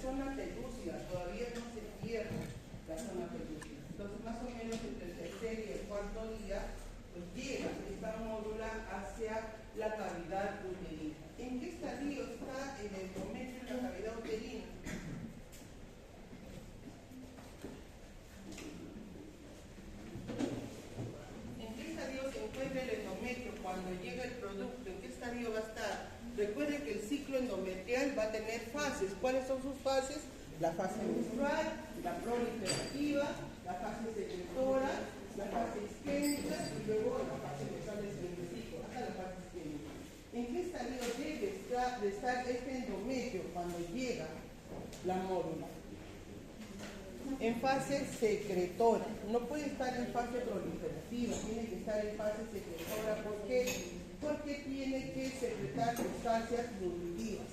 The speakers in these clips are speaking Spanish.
zona pelúcida, todavía no se pierde la zona pelúcida. Entonces, más o menos entre el tercer y el cuarto día, pues llega esta módula hacia la cavidad uterina. ¿En qué estadio está el endometrio en la cavidad uterina? ¿En qué estadio se encuentra el endometrio cuando llega el producto? ¿En qué estadio va a estar? Recuerden que el ciclo endometrial va a tener fases. ¿Cuáles son sus fases? La fase menstrual, la proliferativa, la fase secretora, la fase isquémica y luego la fase menstrual del ciclo, hasta la fase isquémica. ¿En qué estadio debe de estar este endometrio cuando llega la módula? En fase secretora. No puede estar en fase proliferativa, tiene que estar en fase secretora. ¿Por qué? Porque tiene que secretar sustancias nutritivas.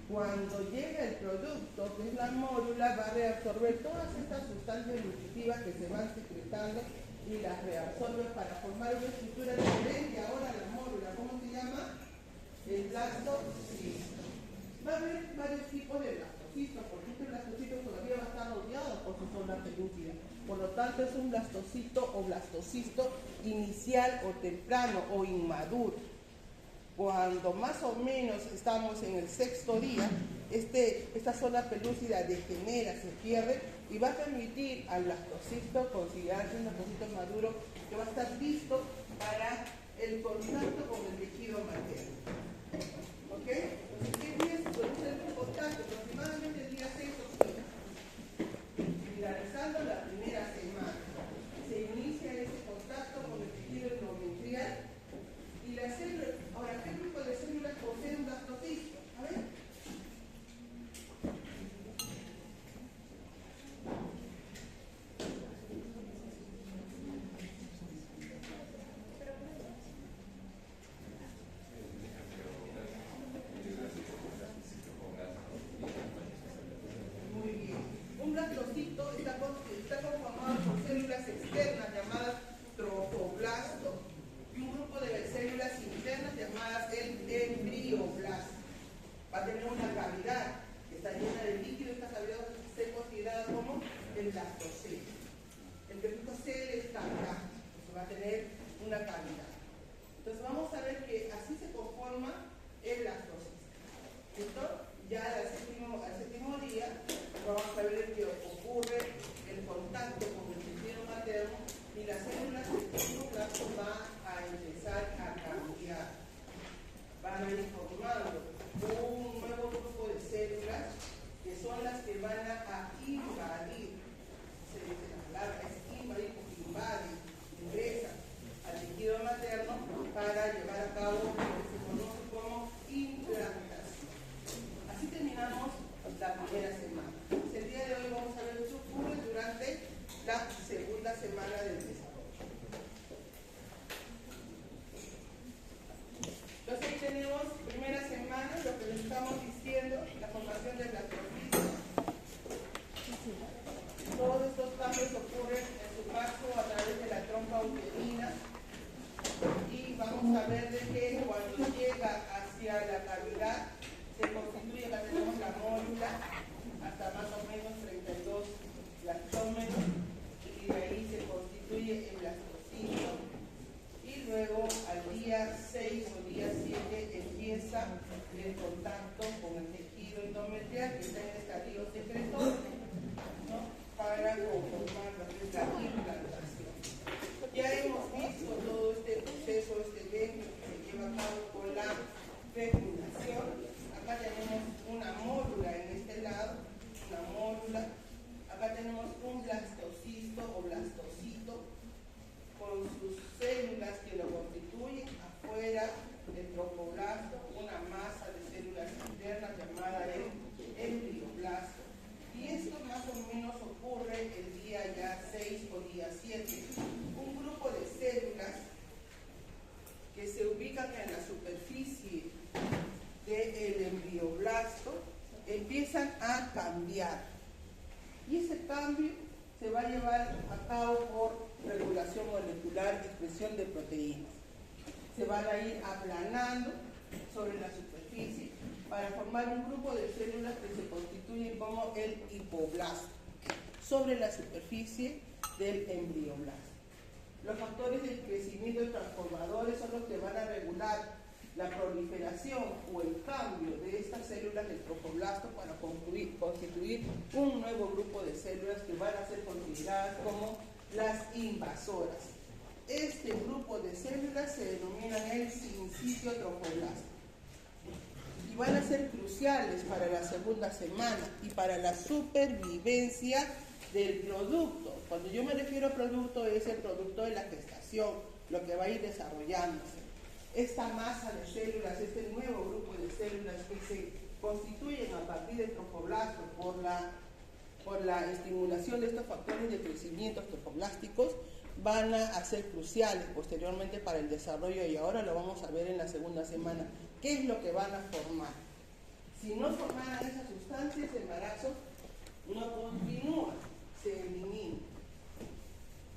Cuando llega el producto, que es la módula, va a reabsorber todas estas sustancias nutritivas que se van secretando y las reabsorbe para formar una estructura diferente. Ahora la módula, ¿cómo se llama? El blastocisto. Va a haber varios tipos de blastocisto, porque este blastocisto todavía va a estar rodeado por su zona pelúcida. Por lo tanto, es un blastocito o blastocisto inicial o temprano o inmaduro. Cuando más o menos estamos en el sexto día, esta zona pelúcida degenera, se pierde y va a permitir al blastocisto considerarse un blastocisto maduro que va a estar listo para el contacto con el tejido materno. ¿Ok? Entonces, ¿qué día se produce el contacto? Aproximadamente el día 6 o 7. Finalizando la primera semana, se inicia ese contacto con el tejido endometrial y la célula. Ahora, ¿qué grupo de células posee un blastocisto? A ver. Muy bien. Un blastocito está conformado por células externas llamadas trofoblastos y un grupo de células internas llamadas el embrioblasto. Va a tener una cavidad que está llena de líquido. Esta cavidad va a ser considerada como el blastocele. El blastocele es cavidad, va a tener una cavidad. Entonces vamos a ver que así se conforma el blastocisto. ¿Listo? Ya al séptimo día vamos a ver que ocurre el contacto con el tejido materno y las células del fibroblasto van a empezar a cambiar. Van a ir formando un nuevo grupo de células que son las que van a invadir. Se dice la palabra, es invadir porque invaden, ingresan al tejido materno para llevar a cabo lo que se conoce como implantación. Así terminamos la primera semana. El día de hoy vamos a ver qué ocurre durante la segunda semana del desarrollo. Entonces ahí tenemos primera semana, lo que les estamos diciendo, la formación del blastocisto. Todos estos cambios ocurren en su paso a través de la trompa uterina y vamos a ver de que cuando llega hacia la cavidad se constituye, acá tenemos la módula hasta más o menos 32 blastómeros y de ahí se constituye el blastocisto y luego al día 6 o día 7 empieza el contacto con el tejido endometrial que está en el estadio secretor, ¿no? Para conformar lo que es la implantación. Ya hemos visto todo este proceso, este evento que se lleva a cabo con la fecundación. Acá tenemos una módula en este lado, una módula. Acá tenemos un blastocisto o blastocito con sus células que lo constituyen. Afuera del tropoblasto, una masa de células internas llamada el embrioblasto. Y esto más o menos ocurre el día ya 6 o día 7. Un grupo de células que se ubican en la superficie del embrioblasto empiezan a cambiar. Y ese cambio se va a llevar a cabo por regulación molecular, expresión de proteínas. Se van a ir aplanando sobre la superficie para formar un grupo de células que se constituyen como como el hipoblasto sobre la superficie del embrioblasto. Los factores de crecimiento transformadores son los que van a regular la proliferación o el cambio de estas células del tropoblasto para constituir un nuevo grupo de células que van a ser consideradas como las invasoras. Este grupo de células se denominan el sincitio tropoblasto y van a ser cruciales para la segunda semana y para la supervivencia del producto. Cuando yo me refiero a producto, es el producto de la gestación, lo que va a ir desarrollándose. Esta masa de células, este nuevo grupo de células que se constituyen a partir del tropoblasto por la estimulación de estos factores de crecimiento trofoblásticos, van a ser cruciales posteriormente para el desarrollo, y ahora lo vamos a ver en la segunda semana. ¿Qué es lo que van a formar? Si no formaran esas sustancias, el embarazo no continúa, se elimina.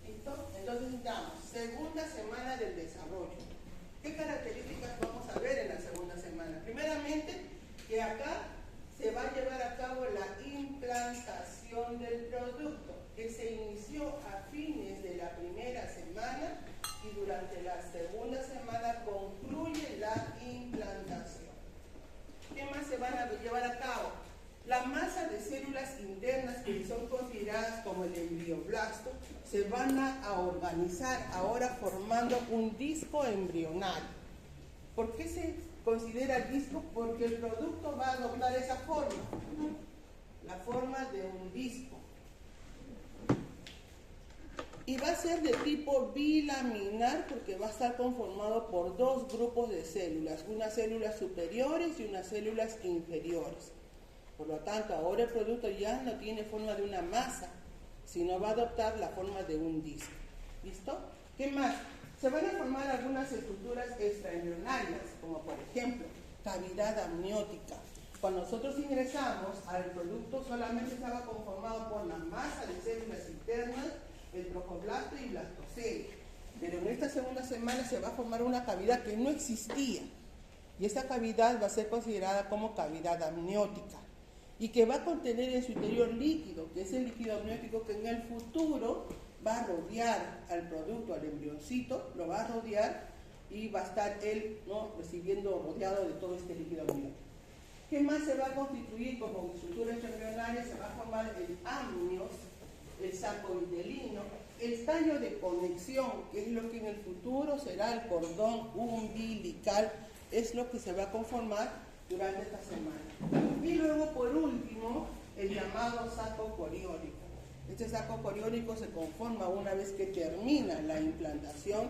¿Listo? Entonces estamos, segunda semana del desarrollo. ¿Qué características vamos a ver en la segunda semana? Primeramente, que acá se va a llevar a cabo la implantación del producto, que se inició a fines de la primera semana y durante la segunda semana concluye la implantación. ¿Qué más se van a llevar a cabo? La masa de células internas que son consideradas como el embrioblasto se van a organizar ahora formando un disco embrional. ¿Por qué se considera disco? Porque el producto va a adoptar esa forma, la forma de un disco. Y va a ser de tipo bilaminar porque va a estar conformado por dos grupos de células, unas células superiores y unas células inferiores. Por lo tanto, ahora el producto ya no tiene forma de una masa, sino va a adoptar la forma de un disco. ¿Listo? ¿Qué más? Se van a formar algunas estructuras extraembrionarias, como por ejemplo, cavidad amniótica. Cuando nosotros ingresamos al producto, solamente estaba conformado por la masa de células internas, el tropoblasto y blastocele. Pero en esta segunda semana se va a formar una cavidad que no existía. Y esa cavidad va a ser considerada como cavidad amniótica. Y que va a contener en su interior líquido, que es el líquido amniótico que en el futuro va a rodear al producto, al embrioncito, lo va a rodear y va a estar él, ¿no?, rodeado de todo este líquido amniótico. ¿Qué más se va a constituir como estructura embrionaria? Se va a formar el amnios, el saco vitelino, el tallo de conexión, que es lo que en el futuro será el cordón umbilical, es lo que se va a conformar durante esta semana. Y luego, por último, el llamado saco coriónico. Este saco coriónico se conforma una vez que termina la implantación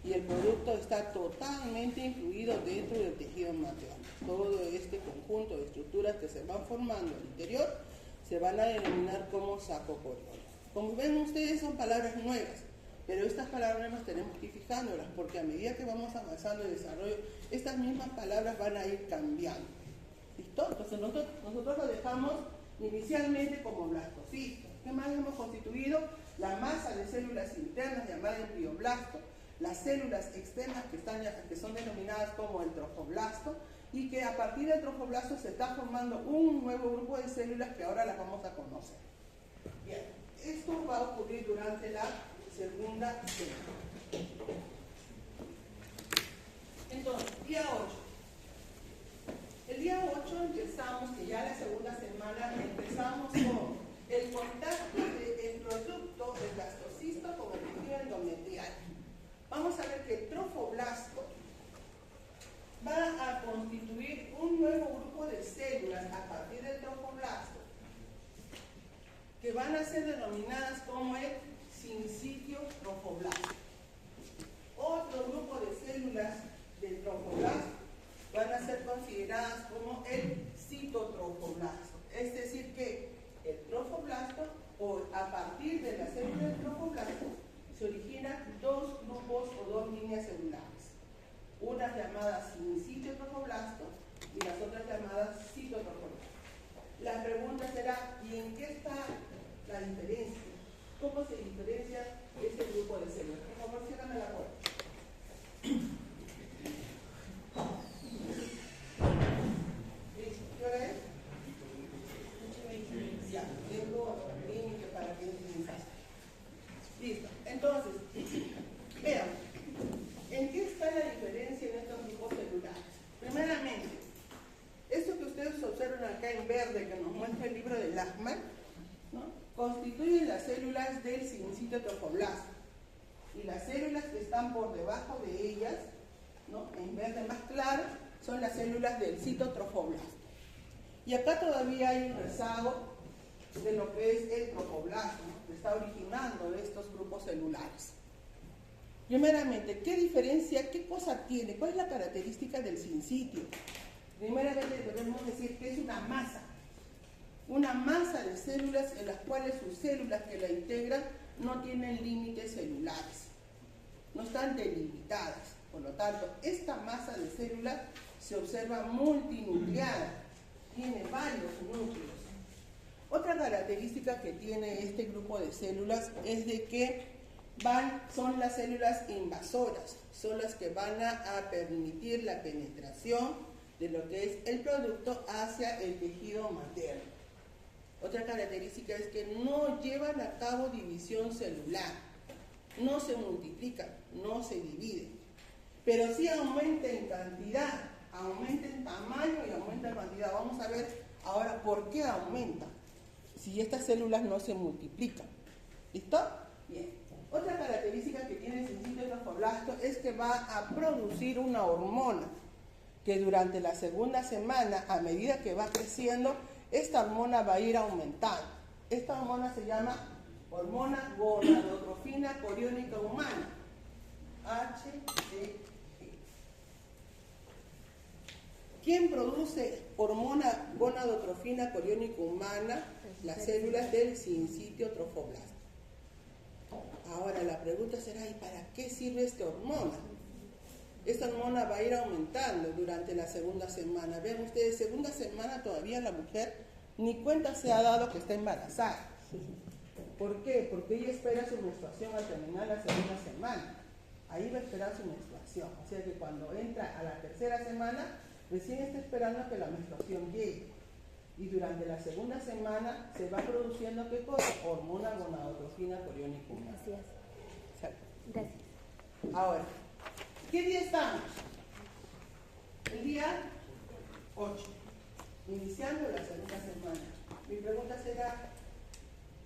y el producto está totalmente incluido dentro del tejido materno. Todo este conjunto de estructuras que se van formando al interior se van a denominar como saco coriónico. Como ven ustedes, son palabras nuevas, pero estas palabras nuevas tenemos que ir fijándolas, porque a medida que vamos avanzando en el desarrollo, estas mismas palabras van a ir cambiando. ¿Listo? Entonces nosotros lo dejamos inicialmente como blastocisto. ¿Qué más hemos constituido? La masa de células internas llamada embrioblasto, las células externas que son denominadas como el tropoblasto, y que a partir del tropoblasto se está formando un nuevo grupo de células que ahora las vamos a conocer. Bien, esto va a ocurrir durante la segunda semana. Entonces, día 8. El día 8 empezamos, que ya la segunda semana, empezamos con el contacto del producto, el blastocisto, con el tejido endometrial. Vamos a ver que el tropoblasto va a constituir un nuevo grupo de células a partir del tropoblasto, que van a ser denominadas como el sincitio tropoblasto. Otro grupo de células del tropoblasto van a ser consideradas como el citotropoblasto. Es decir que el tropoblasto, o a partir de la célula del tropoblasto, se originan dos grupos o dos líneas celulares. Unas llamadas sincitio tropoblasto y las otras llamadas citotropoblasto. La pregunta será, ¿y en qué está la diferencia? ¿Cómo se diferencia este grupo de células? Por favor, ciérrame la puerta. ¿Listo? ¿Qué hora es? Listo. Entonces, vean, ¿en qué está la diferencia en estos grupos celulares? Primeramente, esto que ustedes observan acá en verde, que nos muestra el libro de Lachmann, ¿no?, constituyen las células del sincito trofoblasto. Y las células que están por debajo de ellas, ¿no?, en verde más claro, son las células del citotrofoblasto. Y acá todavía hay un rezago de lo que es el trofoblasto, ¿no?, que está originando estos grupos celulares. Primeramente, ¿qué diferencia, qué cosa tiene? ¿Cuál es la característica del sincitio? Primeramente podemos decir que es una masa de células en las cuales sus células que la integran no tienen límites celulares, no están delimitadas. Por lo tanto, esta masa de células se observa multinucleada, tiene varios núcleos. Otra característica que tiene este grupo de células es de que son las células invasoras, son las que van a permitir la penetración de lo que es el producto hacia el tejido materno. Otra característica es que no llevan a cabo división celular, no se multiplican, no se dividen, pero sí aumenta en cantidad, aumenta en tamaño y aumenta en cantidad. Vamos a ver ahora por qué aumenta si estas células no se multiplican. ¿Listo? Bien. Otra característica que tiene el sincito trofoblasto es que va a producir una hormona que durante la segunda semana, a medida que va creciendo, esta hormona va a ir aumentando. Esta hormona se llama hormona gonadotrofina coriónica humana, HGE. ¿Quién produce hormona gonadotrofina coriónica humana? Las células del sincitio trofoblasto. Ahora la pregunta será, ¿y para qué sirve esta hormona? Esta hormona va a ir aumentando durante la segunda semana. Vean ustedes, segunda semana todavía la mujer ni cuenta se ha dado que está embarazada. ¿Por qué? Porque ella espera su menstruación al terminar la segunda semana. Ahí va a esperar su menstruación. O sea que cuando entra a la tercera semana, recién está esperando que la menstruación llegue. Y durante la segunda semana se va produciendo, ¿qué cosa? Hormona gonadotrofina coriónica humana. Gracias. Gracias. Ahora, ¿qué día estamos? El día 8, iniciando la segunda semana. Mi pregunta será,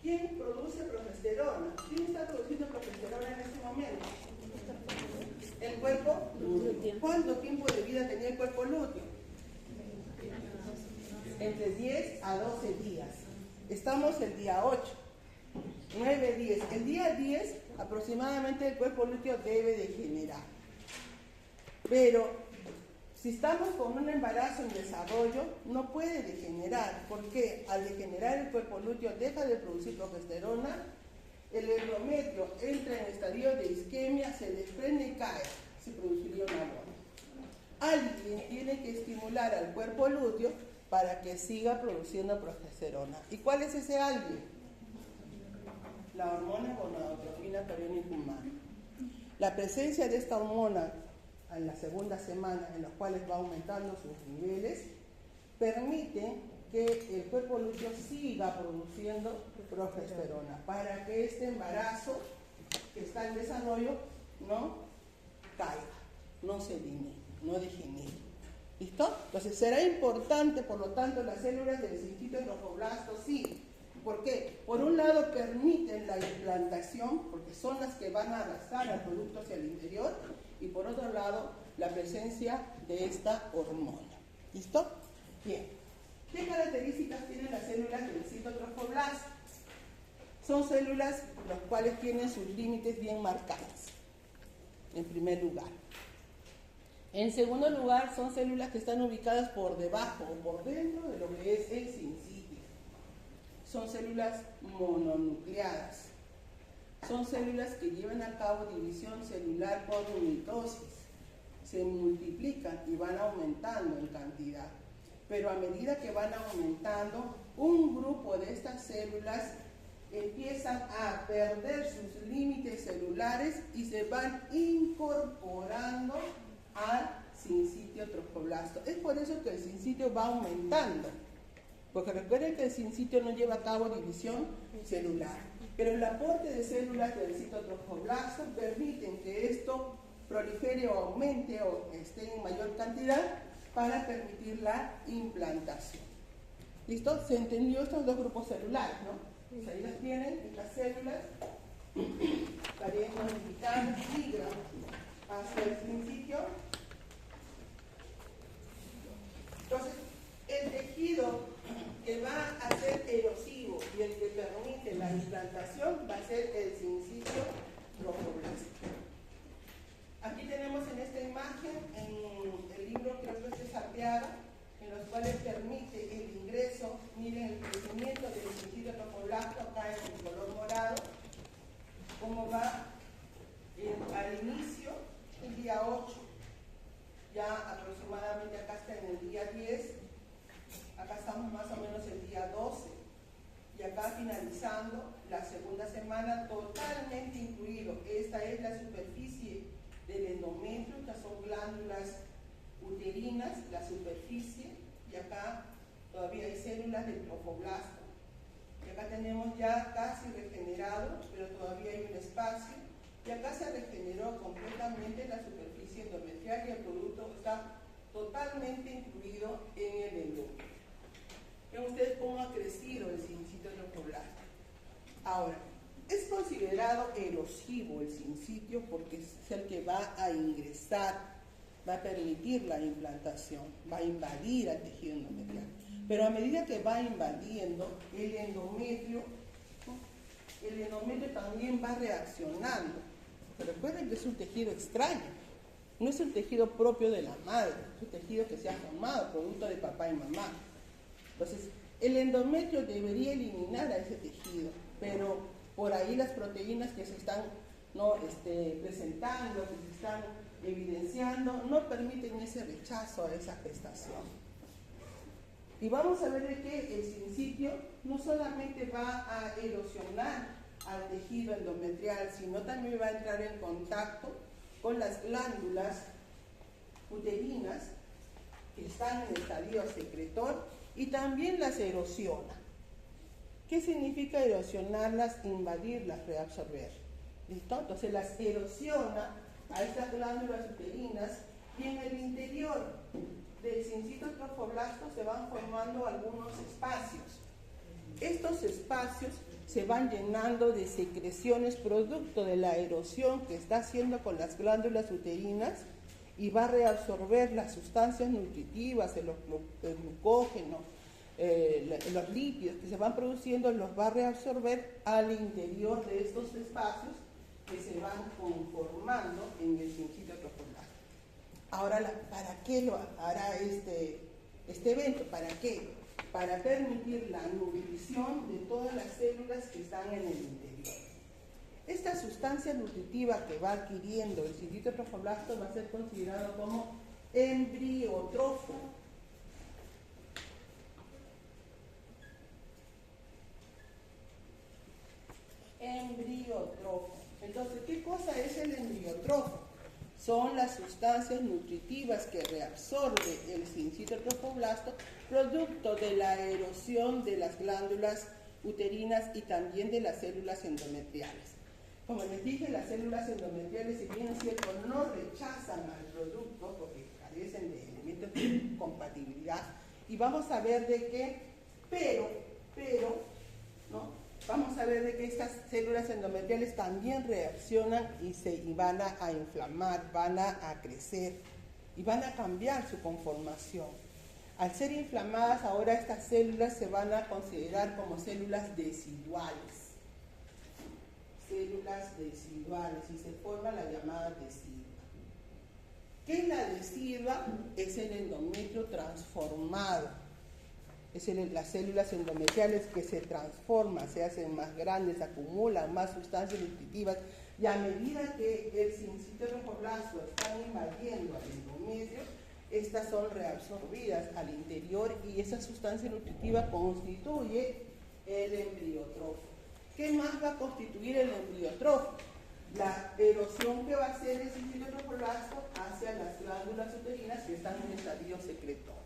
¿quién produce progesterona? ¿Quién está produciendo progesterona en este momento? ¿El cuerpo lúteo? ¿Cuánto tiempo de vida tenía el cuerpo lúteo? Entre 10 a 12 días. Estamos el día 8, 9, 10. El día 10 aproximadamente el cuerpo lúteo debe de generar. Pero si estamos con un embarazo en desarrollo, no puede degenerar. ¿Por qué? Al degenerar el cuerpo lúteo deja de producir progesterona, el endometrio entra en estadio de isquemia, se desprende y cae. Se produciría una bomba. Alguien tiene que estimular al cuerpo lúteo para que siga produciendo progesterona. ¿Y cuál es ese alguien? La hormona gonadotrofina coriónica humana. La presencia de esta hormona en la segunda semana, en los cuales va aumentando sus niveles, permite que el cuerpo lúteo siga produciendo progesterona para que este embarazo que está en desarrollo no caiga, no se elimine, no degenere. ¿Listo? Entonces será importante, por lo tanto, las células del sincito trofoblasto, sí. ¿Por qué? Por un lado permiten la implantación, porque son las que van a arrastrar al producto hacia el interior, y por otro lado, la presencia de esta hormona. ¿Listo? Bien. ¿Qué características tienen las células del citotrofoblasto? Son células las cuales tienen sus límites bien marcados, en primer lugar. En segundo lugar, son células que están ubicadas por debajo o por dentro de lo que es el sincitio. Son células mononucleadas. Son células que llevan a cabo división celular por mitosis. Se multiplican y van aumentando en cantidad. Pero a medida que van aumentando, un grupo de estas células empiezan a perder sus límites celulares y se van incorporando al sincitio trofoblasto. Es por eso que el sincitio va aumentando. Porque recuerden que el sincitio no lleva a cabo división celular, pero el aporte de células del citotrofoblasto permiten que esto prolifere o aumente o esté en mayor cantidad para permitir la implantación. ¿Listo? ¿Se entendió estos dos grupos celulares, no? Pues ahí las tienen, estas células, estarían modificadas, migran hacia el sincitio. Entonces, el tejido que va a ser erosivo y el que permite la implantación va a ser el sincitio trofoblástico. Aquí tenemos en esta imagen, en el libro creo que es Arteaga, en los cuales permite el ingreso, miren el crecimiento del sincitio trofoblasto acá en el color morado, cómo va al inicio, el día 8, ya aproximadamente acá está en el día 10, acá estamos más o menos el día 12, y acá finalizando la segunda semana totalmente incluido. Esta es la superficie del endometrio, estas son glándulas uterinas, la superficie, y acá todavía hay células del trofoblasto. Y acá tenemos ya casi regenerado, pero todavía hay un espacio, y acá se regeneró completamente la superficie endometrial y el producto está totalmente incluido en el endometrio. Ven ustedes cómo ha crecido el sincitio trofoblasto. Ahora, es considerado erosivo el sincitio porque es el que va a ingresar, va a permitir la implantación, va a invadir al tejido endometrial. Pero a medida que va invadiendo el endometrio también va reaccionando. Pero recuerden que es un tejido extraño, no es un tejido propio de la madre, es un tejido que se ha formado, producto de papá y mamá. Entonces, el endometrio debería eliminar a ese tejido, pero por ahí las proteínas que se están presentando, que se están evidenciando, no permiten ese rechazo a esa gestación. Y vamos a ver de que el sincitio no solamente va a erosionar al tejido endometrial, sino también va a entrar en contacto con las glándulas uterinas que están en el estadio secretor y también las erosiona. ¿Qué significa erosionarlas? Invadirlas, reabsorber. ¿Listo? Entonces las erosiona a estas glándulas uterinas y en el interior del sincitio trofoblasto se van formando algunos espacios. Estos espacios se van llenando de secreciones producto de la erosión que está haciendo con las glándulas uterinas y va a reabsorber las sustancias nutritivas, el glucógeno, los lípidos que se van produciendo, los va a reabsorber al interior de estos espacios que se van conformando en el sincitio trofoblasto. Ahora, ¿para qué lo hará este evento? ¿Para qué? Para permitir la nutrición de todas las células que están en el interior. Esta sustancia nutritiva que va adquiriendo el sincitio trofoblasto va a ser considerado como embriotrofo. Embriotrofo. Entonces, ¿qué cosa es el embriotrofo? Son las sustancias nutritivas que reabsorbe el sincitio trofoblasto producto de la erosión de las glándulas uterinas y también de las células endometriales. Como les dije, las células endometriales, si bien es cierto, no rechazan al producto porque carecen de elementos de compatibilidad, y vamos a ver de qué, pero, ¿no? Vamos a ver de que estas células endometriales también reaccionan y van a inflamar, van a crecer y van a cambiar su conformación. Al ser inflamadas, ahora estas células se van a considerar como células deciduales. Células deciduales y se forma la llamada decidua. ¿Qué es la decidua? Es el endometrio transformado. Es las células endometriales que se transforman, se hacen más grandes, acumulan más sustancias nutritivas y a medida que el sincitio trofoblasto está invadiendo al endometrio, estas son reabsorbidas al interior y esa sustancia nutritiva constituye el embriotrofo. ¿Qué más va a constituir el embriotrofo? La erosión que va a hacer el sincitio trofoblasto hacia las glándulas uterinas que están en el estadio secretor.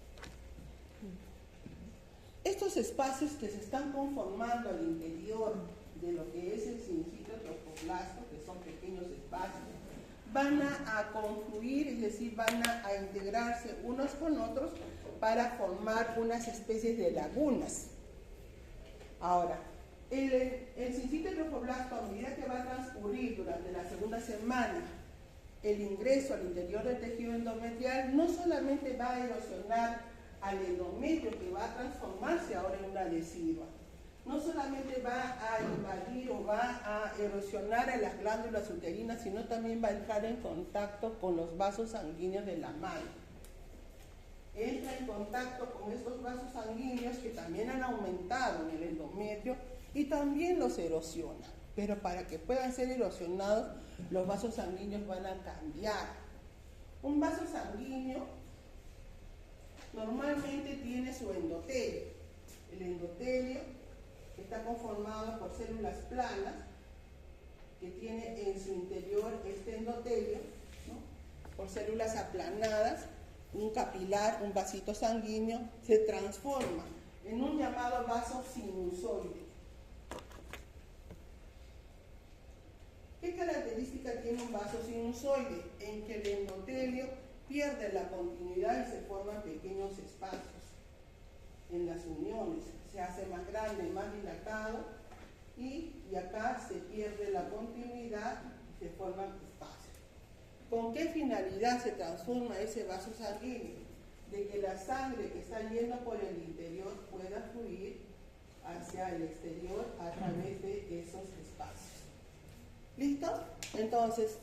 estos espacios que se están conformando al interior de lo que es el sincito tropoblasto, que son pequeños espacios, van a confluir, es decir, van a integrarse unos con otros para formar unas especies de lagunas. Ahora, el sincito tropoblasto, a medida que va a transcurrir durante la segunda semana el ingreso al interior del tejido endometrial, no solamente va a erosionar al endometrio, que va a transformarse ahora en una decidua, no solamente va a invadir o va a erosionar a las glándulas uterinas, sino también va a entrar en contacto con los vasos sanguíneos de la madre. Entra en contacto con estos vasos sanguíneos que también han aumentado en el endometrio y también los erosiona. Pero para que puedan ser erosionados, los vasos sanguíneos van a cambiar. Un vaso sanguíneo normalmente tiene su endotelio. El endotelio está conformado por células planas que tiene en su interior este endotelio, ¿no? Por células aplanadas, un capilar, un vasito sanguíneo, se transforma en un llamado vaso sinusoide. ¿Qué característica tiene un vaso sinusoide? En que el endotelio pierde la continuidad y se forman pequeños espacios en las uniones, se hace más grande, más dilatado y acá se pierde la continuidad y se forman espacios. ¿Con qué finalidad se transforma ese vaso sanguíneo? De que la sangre que está yendo por el interior pueda fluir hacia el exterior a través de esos espacios. ¿Listo? Entonces,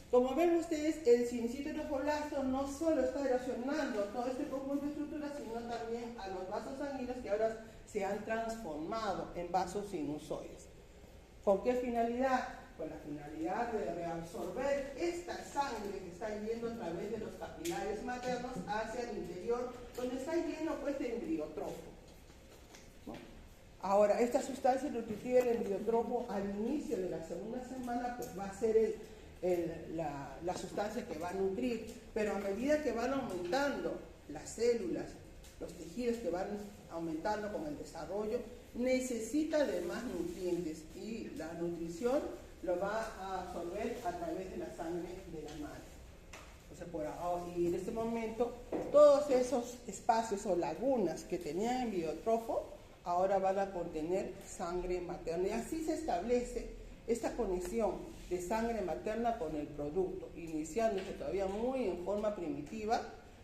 como ven ustedes, el sincito tropoblasto no solo está erosionando todo este conjunto de estructuras, sino también a los vasos sanguíneos que ahora se han transformado en vasos sinusoides. ¿Con qué finalidad? Con la finalidad de reabsorber esta sangre que está yendo a través de los capilares maternos hacia el interior, donde está lleno pues de embriotrofo. ¿No? Ahora, esta sustancia nutritiva del embriotrofo al inicio de la segunda semana pues va a ser la sustancia que va a nutrir, pero a medida que van aumentando las células, los tejidos que van aumentando con el desarrollo, necesita de más nutrientes y la nutrición lo va a absorber a través de la sangre de la madre. Y en este momento, todos esos espacios o lagunas que tenían embriotrofo ahora van a contener sangre materna. Y así se establece esta conexión de sangre materna con el producto, iniciándose todavía muy en forma primitiva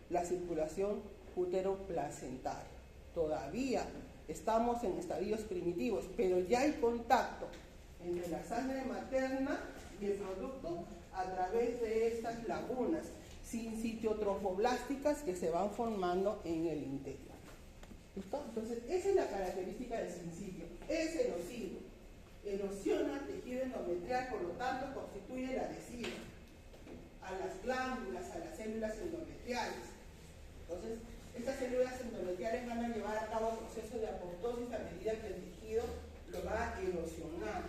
la circulación útero-placentaria. Todavía estamos en estadios primitivos, pero ya hay contacto entre la sangre materna y el producto a través de estas lagunas sincitiotrofoblásticas que se van formando en el interior. ¿Listo? Entonces, esa es la característica del sincitio. Es erosivo, erosiona el tejido endometrial, por lo tanto constituye la adhesiva a las glándulas, a las células endometriales. Entonces, estas células endometriales van a llevar a cabo procesos de apoptosis a medida que el tejido lo va a erosionar.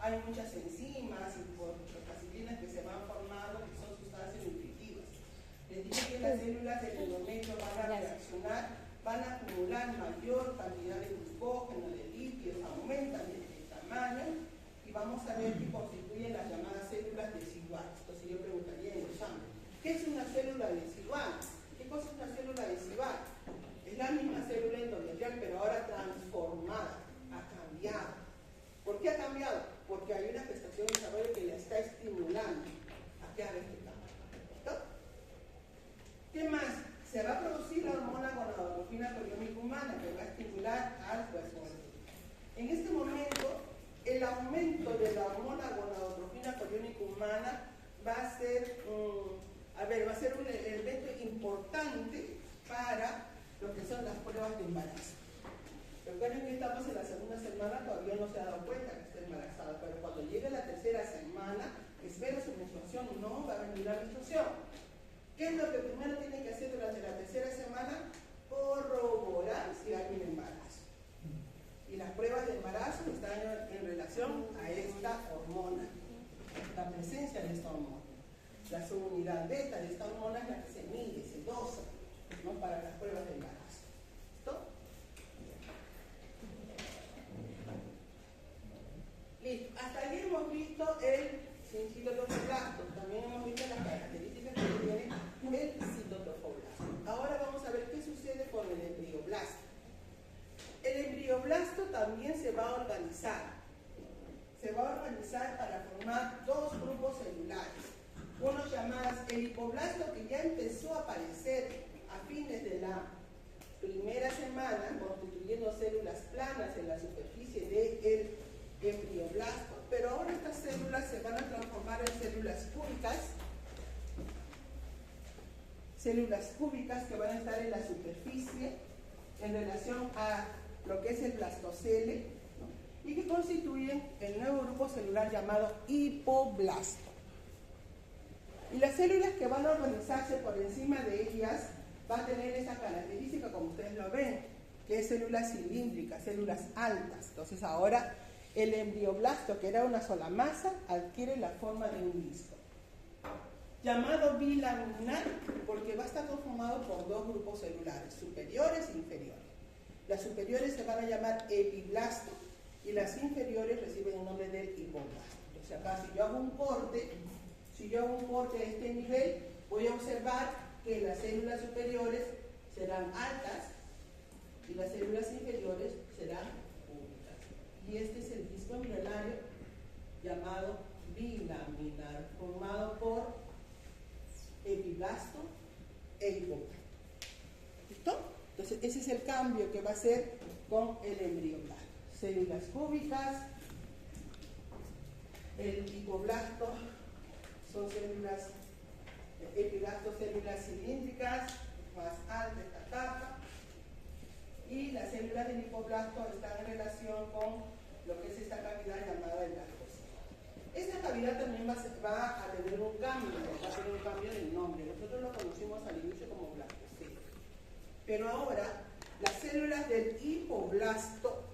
Hay muchas enzimas y procalcitonas que se van formando, que son sustancias nutritivas. Les dije que las células del endometrio van a reaccionar, van a acumular mayor cantidad de glucógeno, de lípidos, aumentan el tamaño y vamos a ver que constituyen las llamadas células deciduales. Entonces yo preguntaría en el examen, ¿qué es una célula decidual? ¿Qué cosa es una célula decidual? Es la misma célula endometrial, pero ahora transformada, ha cambiado. ¿Por qué ha cambiado? Porque hay una gestación de desarrollo que la está estimulando a que haga este cambio. ¿Listo? ¿Qué más? Se va a producir la hormona gonadotropina coriónica humana que va a estimular al cuerpo. En este momento, el aumento de la hormona gonadotropina coriónica humana va a ser un elemento importante para lo que son las pruebas de embarazo. Recuerden que estamos en la segunda semana, todavía no se ha dado cuenta que está embarazada, pero cuando llegue la tercera semana, espera su menstruación, no va a venir la menstruación. ¿Qué es lo que primero tiene que hacer durante la tercera semana? Corroborar si hay un embarazo. Y las pruebas de embarazo están en relación a esta hormona, la presencia de esta hormona. La subunidad beta de esta hormona es la que se mide, se dosa, ¿no? Para las pruebas de embarazo. ¿Listo? citotrofoblasto. También hemos visto las características que tiene el citotrofoblasto. Ahora vamos a ver qué sucede con el embrioblasto. El embrioblasto también se va a organizar. Se va a organizar para formar dos grupos celulares. Uno llamado el hipoblasto, que ya empezó a aparecer a fines de la primera semana, constituyendo células planas en la superficie del embrioblasto, pero ahora estas células se van a transformar en células cúbicas que van a estar en la superficie en relación a lo que es el blastocele, ¿no? Y que constituyen el nuevo grupo celular llamado hipoblasto. Y las células que van a organizarse por encima de ellas van a tener esa característica, como ustedes lo ven, que es células cilíndricas, células altas. Entonces ahora el embrioblasto, que era una sola masa, adquiere la forma de un disco, llamado bilaminar, porque va a estar conformado por dos grupos celulares, superiores e inferiores. Las superiores se van a llamar epiblasto y las inferiores reciben el nombre del hipoblasto. Entonces acá si yo hago un corte a este nivel, voy a observar que las células superiores serán altas y las células inferiores serán cúbicas. Y este es el disco embrionario llamado bilaminar, formado por epiblasto e hipoblasto. ¿Listo? Entonces ese es el cambio que va a hacer con el embrioblasto. Células cúbicas, el hipoblasto son células, epiblasto células cilíndricas, más alta esta capa, y las células del hipoblasto están en relación con lo que es esta cavidad llamada el blastocele. Esta cavidad también va a tener un cambio del nombre. Nosotros lo conocimos al inicio como blastocele. Pero ahora, las células del hipoblasto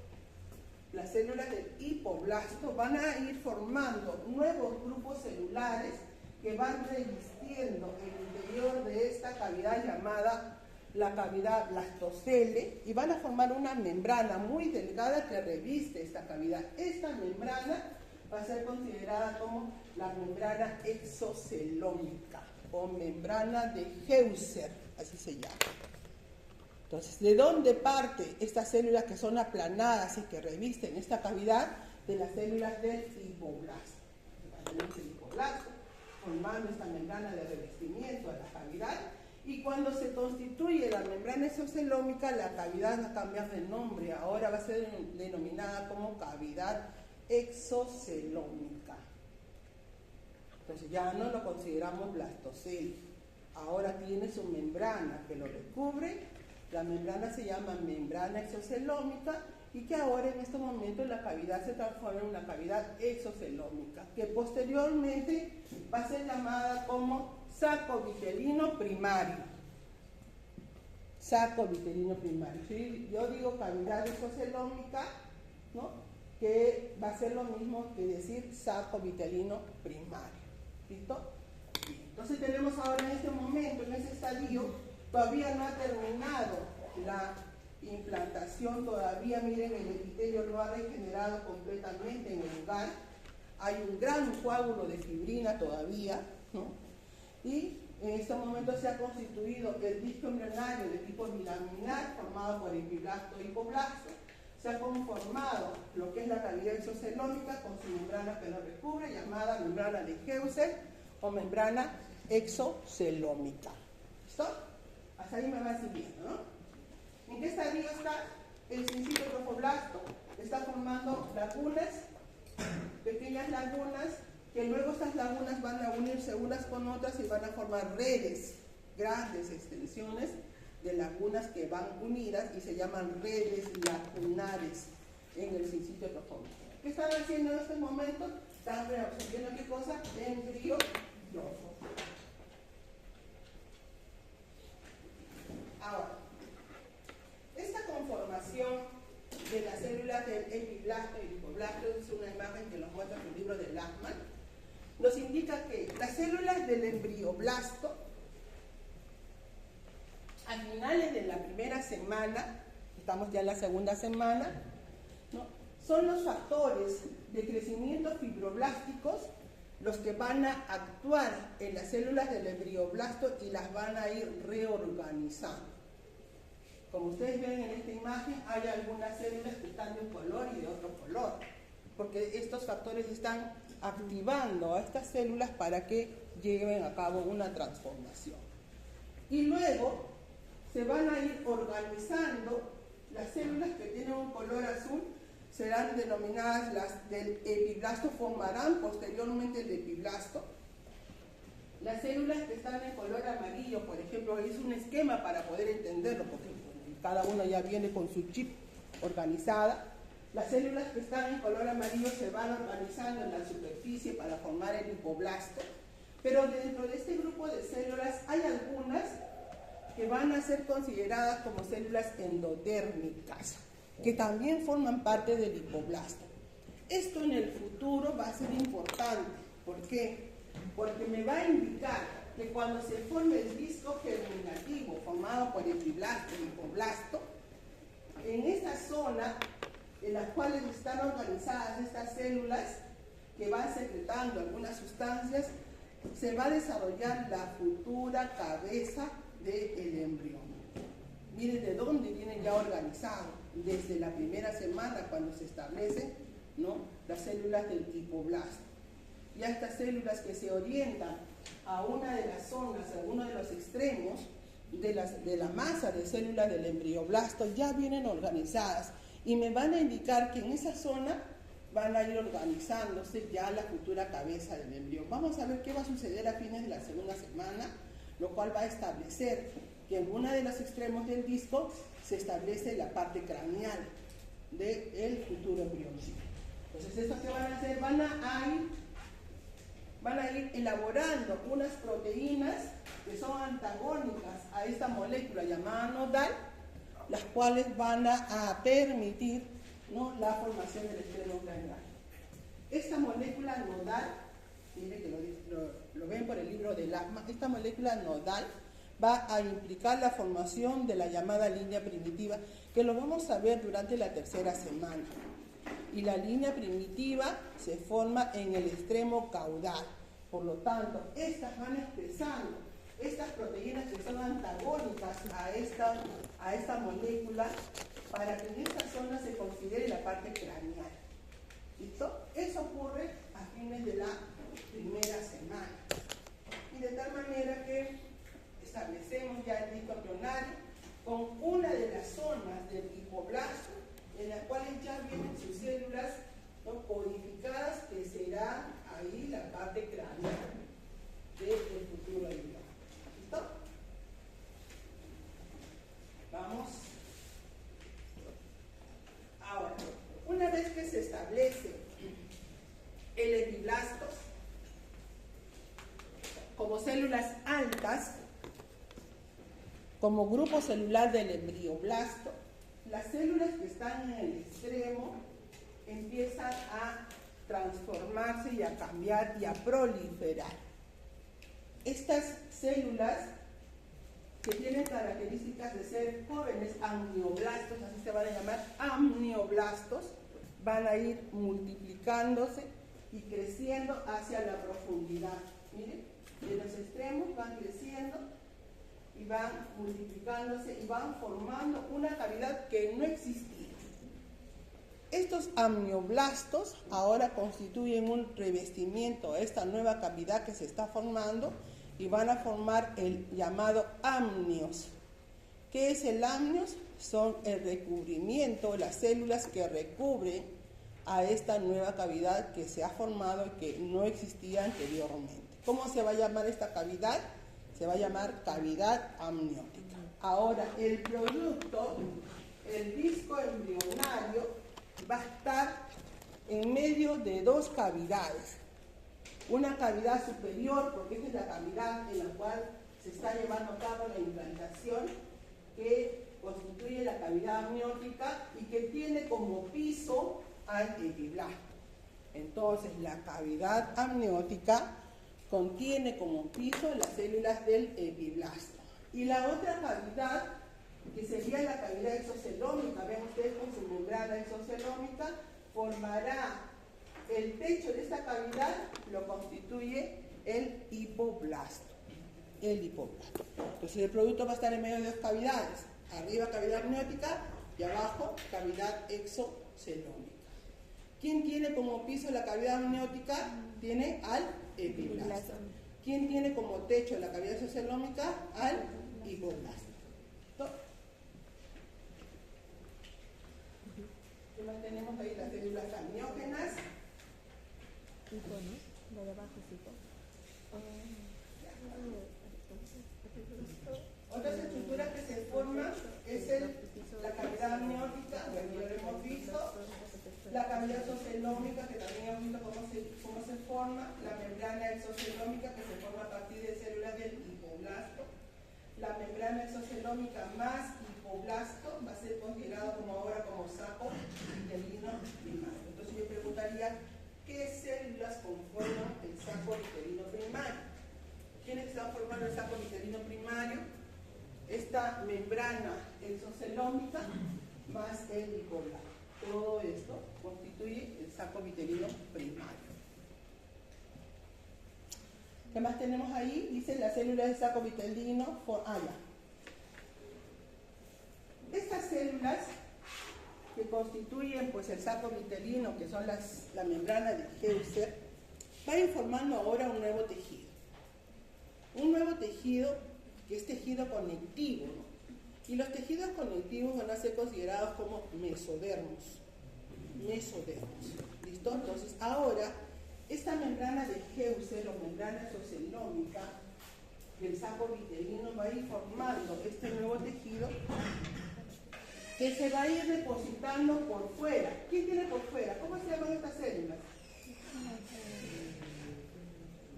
van a ir formando nuevos grupos celulares que van revistiendo el interior de esta cavidad llamada la cavidad blastocele y van a formar una membrana muy delgada que reviste esta cavidad. Esta membrana va a ser considerada como la membrana exocelómica o membrana de Heuser, así se llama. Entonces, ¿de dónde parte estas células que son aplanadas y que revisten esta cavidad? De las células del hipoblasto. Tenemos el hipoblasto formando esta membrana de revestimiento de la cavidad, y cuando se constituye la membrana exocelómica, la cavidad va a cambiar de nombre. Ahora va a ser denominada como cavidad exocelómica. Entonces ya no lo consideramos blastocele. Ahora tiene su membrana que lo recubre. La membrana se llama membrana exocelómica y que ahora en este momento la cavidad se transforma en una cavidad exocelómica, que posteriormente va a ser llamada como saco vitelino primario. Saco vitelino primario. ¿Sí? Yo digo cavidad exocelómica, ¿no? Que va a ser lo mismo que decir saco vitelino primario. ¿Listo? Bien. Entonces tenemos ahora en este momento, en ese estadio, todavía no ha terminado la implantación, todavía miren, el epitelio no ha regenerado completamente en el lugar, hay un gran coágulo de fibrina todavía, ¿no? Y en este momento se ha constituido el disco embrionario de tipo bilaminar formado por epiblasto e hipoblasto, se ha conformado lo que es la cavidad exocelómica con su membrana que lo recubre, llamada membrana de Heuser o membrana exocelómica. ¿Listo? Hasta ahí me va siguiendo, ¿no? ¿En qué estadio está el citotrofoblasto? Está formando lagunas, pequeñas lagunas, que luego estas lagunas van a unirse unas con otras y van a formar redes, grandes extensiones de lagunas que van unidas y se llaman redes lagunares en el citotrofoblasto. ¿Qué están haciendo en este momento? Están reabsorbiendo ¿qué cosa? Embriológico. Ahora, esta conformación de las células del epiblasto y hipoblasto es una imagen que nos muestra en el libro de Lachmann, nos indica que las células del embrioblasto a finales de la primera semana, estamos ya en la segunda semana, ¿no? Son los factores de crecimiento fibroblásticos los que van a actuar en las células del embrioblasto y las van a ir reorganizando. Como ustedes ven en esta imagen, hay algunas células que están de un color y de otro color, porque estos factores están activando a estas células para que lleven a cabo una transformación. Y luego se van a ir organizando las células que tienen un color azul, serán denominadas las del epiblasto, formarán posteriormente el epiblasto. Las células que están en color amarillo, por ejemplo, es un esquema para poder entenderlo, porque cada una ya viene con su chip organizada. Las células que están en color amarillo se van organizando en la superficie para formar el hipoblasto, pero dentro de este grupo de células hay algunas que van a ser consideradas como células endodérmicas, que también forman parte del hipoblasto. Esto en el futuro va a ser importante. ¿Por qué? Porque me va a indicar que cuando se forme el disco germinativo formado por epiblasto y hipoblasto, en esta zona en las cuales están organizadas estas células que van secretando algunas sustancias, se va a desarrollar la futura cabeza del embrión. Miren de dónde viene ya organizado, desde la primera semana cuando se establecen, ¿no?, las células del hipoblasto. Ya estas células que se orientan a una de las zonas, a uno de los extremos de la masa de células del embrioblasto, ya vienen organizadas y me van a indicar que en esa zona van a ir organizándose ya la futura cabeza del embrión. Vamos a ver qué va a suceder a fines de la segunda semana, lo cual va a establecer que en uno de los extremos del disco se establece la parte craneal del futuro embrioncito. Entonces, ¿estos qué van a hacer? Van a ir elaborando unas proteínas que son antagónicas a esta molécula llamada nodal, las cuales van a permitir, ¿no?, la formación del extremo craneal. Esta molécula nodal, miren que lo ven por el libro del asma, esta molécula nodal va a implicar la formación de la llamada línea primitiva, que lo vamos a ver durante la tercera semana. Y la línea primitiva se forma en el extremo caudal. Por lo tanto, estas van expresando estas proteínas que son antagónicas a esta molécula para que en esta zona se considere la parte craneal. ¿Listo? Eso ocurre a fines de la primera semana. Y de tal manera que establecemos ya el disco embrionario con una de las zonas del hipoblasto en las cuales ya vienen sus células, ¿no?, codificadas, que será ahí la parte craneal del futuro embrión. ¿Listo? Vamos. Ahora, una vez que se establece el epiblasto como células altas, como grupo celular del embrioblasto, las células que están en el extremo empiezan a transformarse y a cambiar y a proliferar. Estas células que tienen características de ser jóvenes amnioblastos, así se van a llamar amnioblastos, van a ir multiplicándose y creciendo hacia la profundidad. Miren, de los extremos van creciendo y van multiplicándose y van formando una cavidad que no existía. Estos amnioblastos ahora constituyen un revestimiento a esta nueva cavidad que se está formando y van a formar el llamado amnios. ¿Qué es el amnios? Son el recubrimiento, las células que recubren a esta nueva cavidad que se ha formado y que no existía anteriormente. ¿Cómo se va a llamar esta cavidad? Se va a llamar cavidad amniótica. Ahora, el producto, el disco embrionario, va a estar en medio de dos cavidades. Una cavidad superior, porque esta es la cavidad en la cual se está llevando a cabo la implantación, que constituye la cavidad amniótica y que tiene como piso al epiblasto. Entonces, la cavidad amniótica contiene como piso las células del epiblasto. Y la otra cavidad, que sería la cavidad exocelómica, ven ustedes con su membrana exocelómica, formará el techo de esta cavidad lo constituye el hipoblasto. Entonces el producto va a estar en medio de dos cavidades. Arriba cavidad amniótica y abajo cavidad exocelómica. ¿Quién tiene como piso la cavidad amniótica? Tiene al epiblasto. ¿Quién tiene como techo la cavidad exocelómica? Al hipoblasto. ¿Qué más tenemos ahí? Las células amniógenas. ¿no? Lo de abajo, hipo. Otras estructuras que se forman es la cavidad amniótica, bueno, ya lo hemos visto, la cavidad exocelómica, que también hemos visto cómo se forma, la membrana exocelómica, que se forma a partir de células del hipoblasto. La membrana exocelómica más hipoblasto va a ser considerado como ahora como saco vitelino primario. Entonces yo preguntaría, ¿qué células conforman el saco vitelino primario? ¿Quiénes están formando el saco vitelino primario? Esta membrana exocelómica más el hipoblasto. Todo esto constituye el saco vitelino primario. ¿Qué más tenemos ahí? Dice las células del saco vitelino. Estas células que constituyen pues, el saco vitelino, que son la membrana de Heuser, van a ir formando ahora un nuevo tejido. Un nuevo tejido que es tejido conectivo, ¿no? Y los tejidos conectivos van a ser considerados como mesodermos. ¿Listo? Entonces, ahora, esta membrana de Heuser o membrana exocelómica del saco vitelino va a ir formando este nuevo tejido que se va a ir depositando por fuera. ¿Quién tiene por fuera? ¿Cómo se llaman estas células?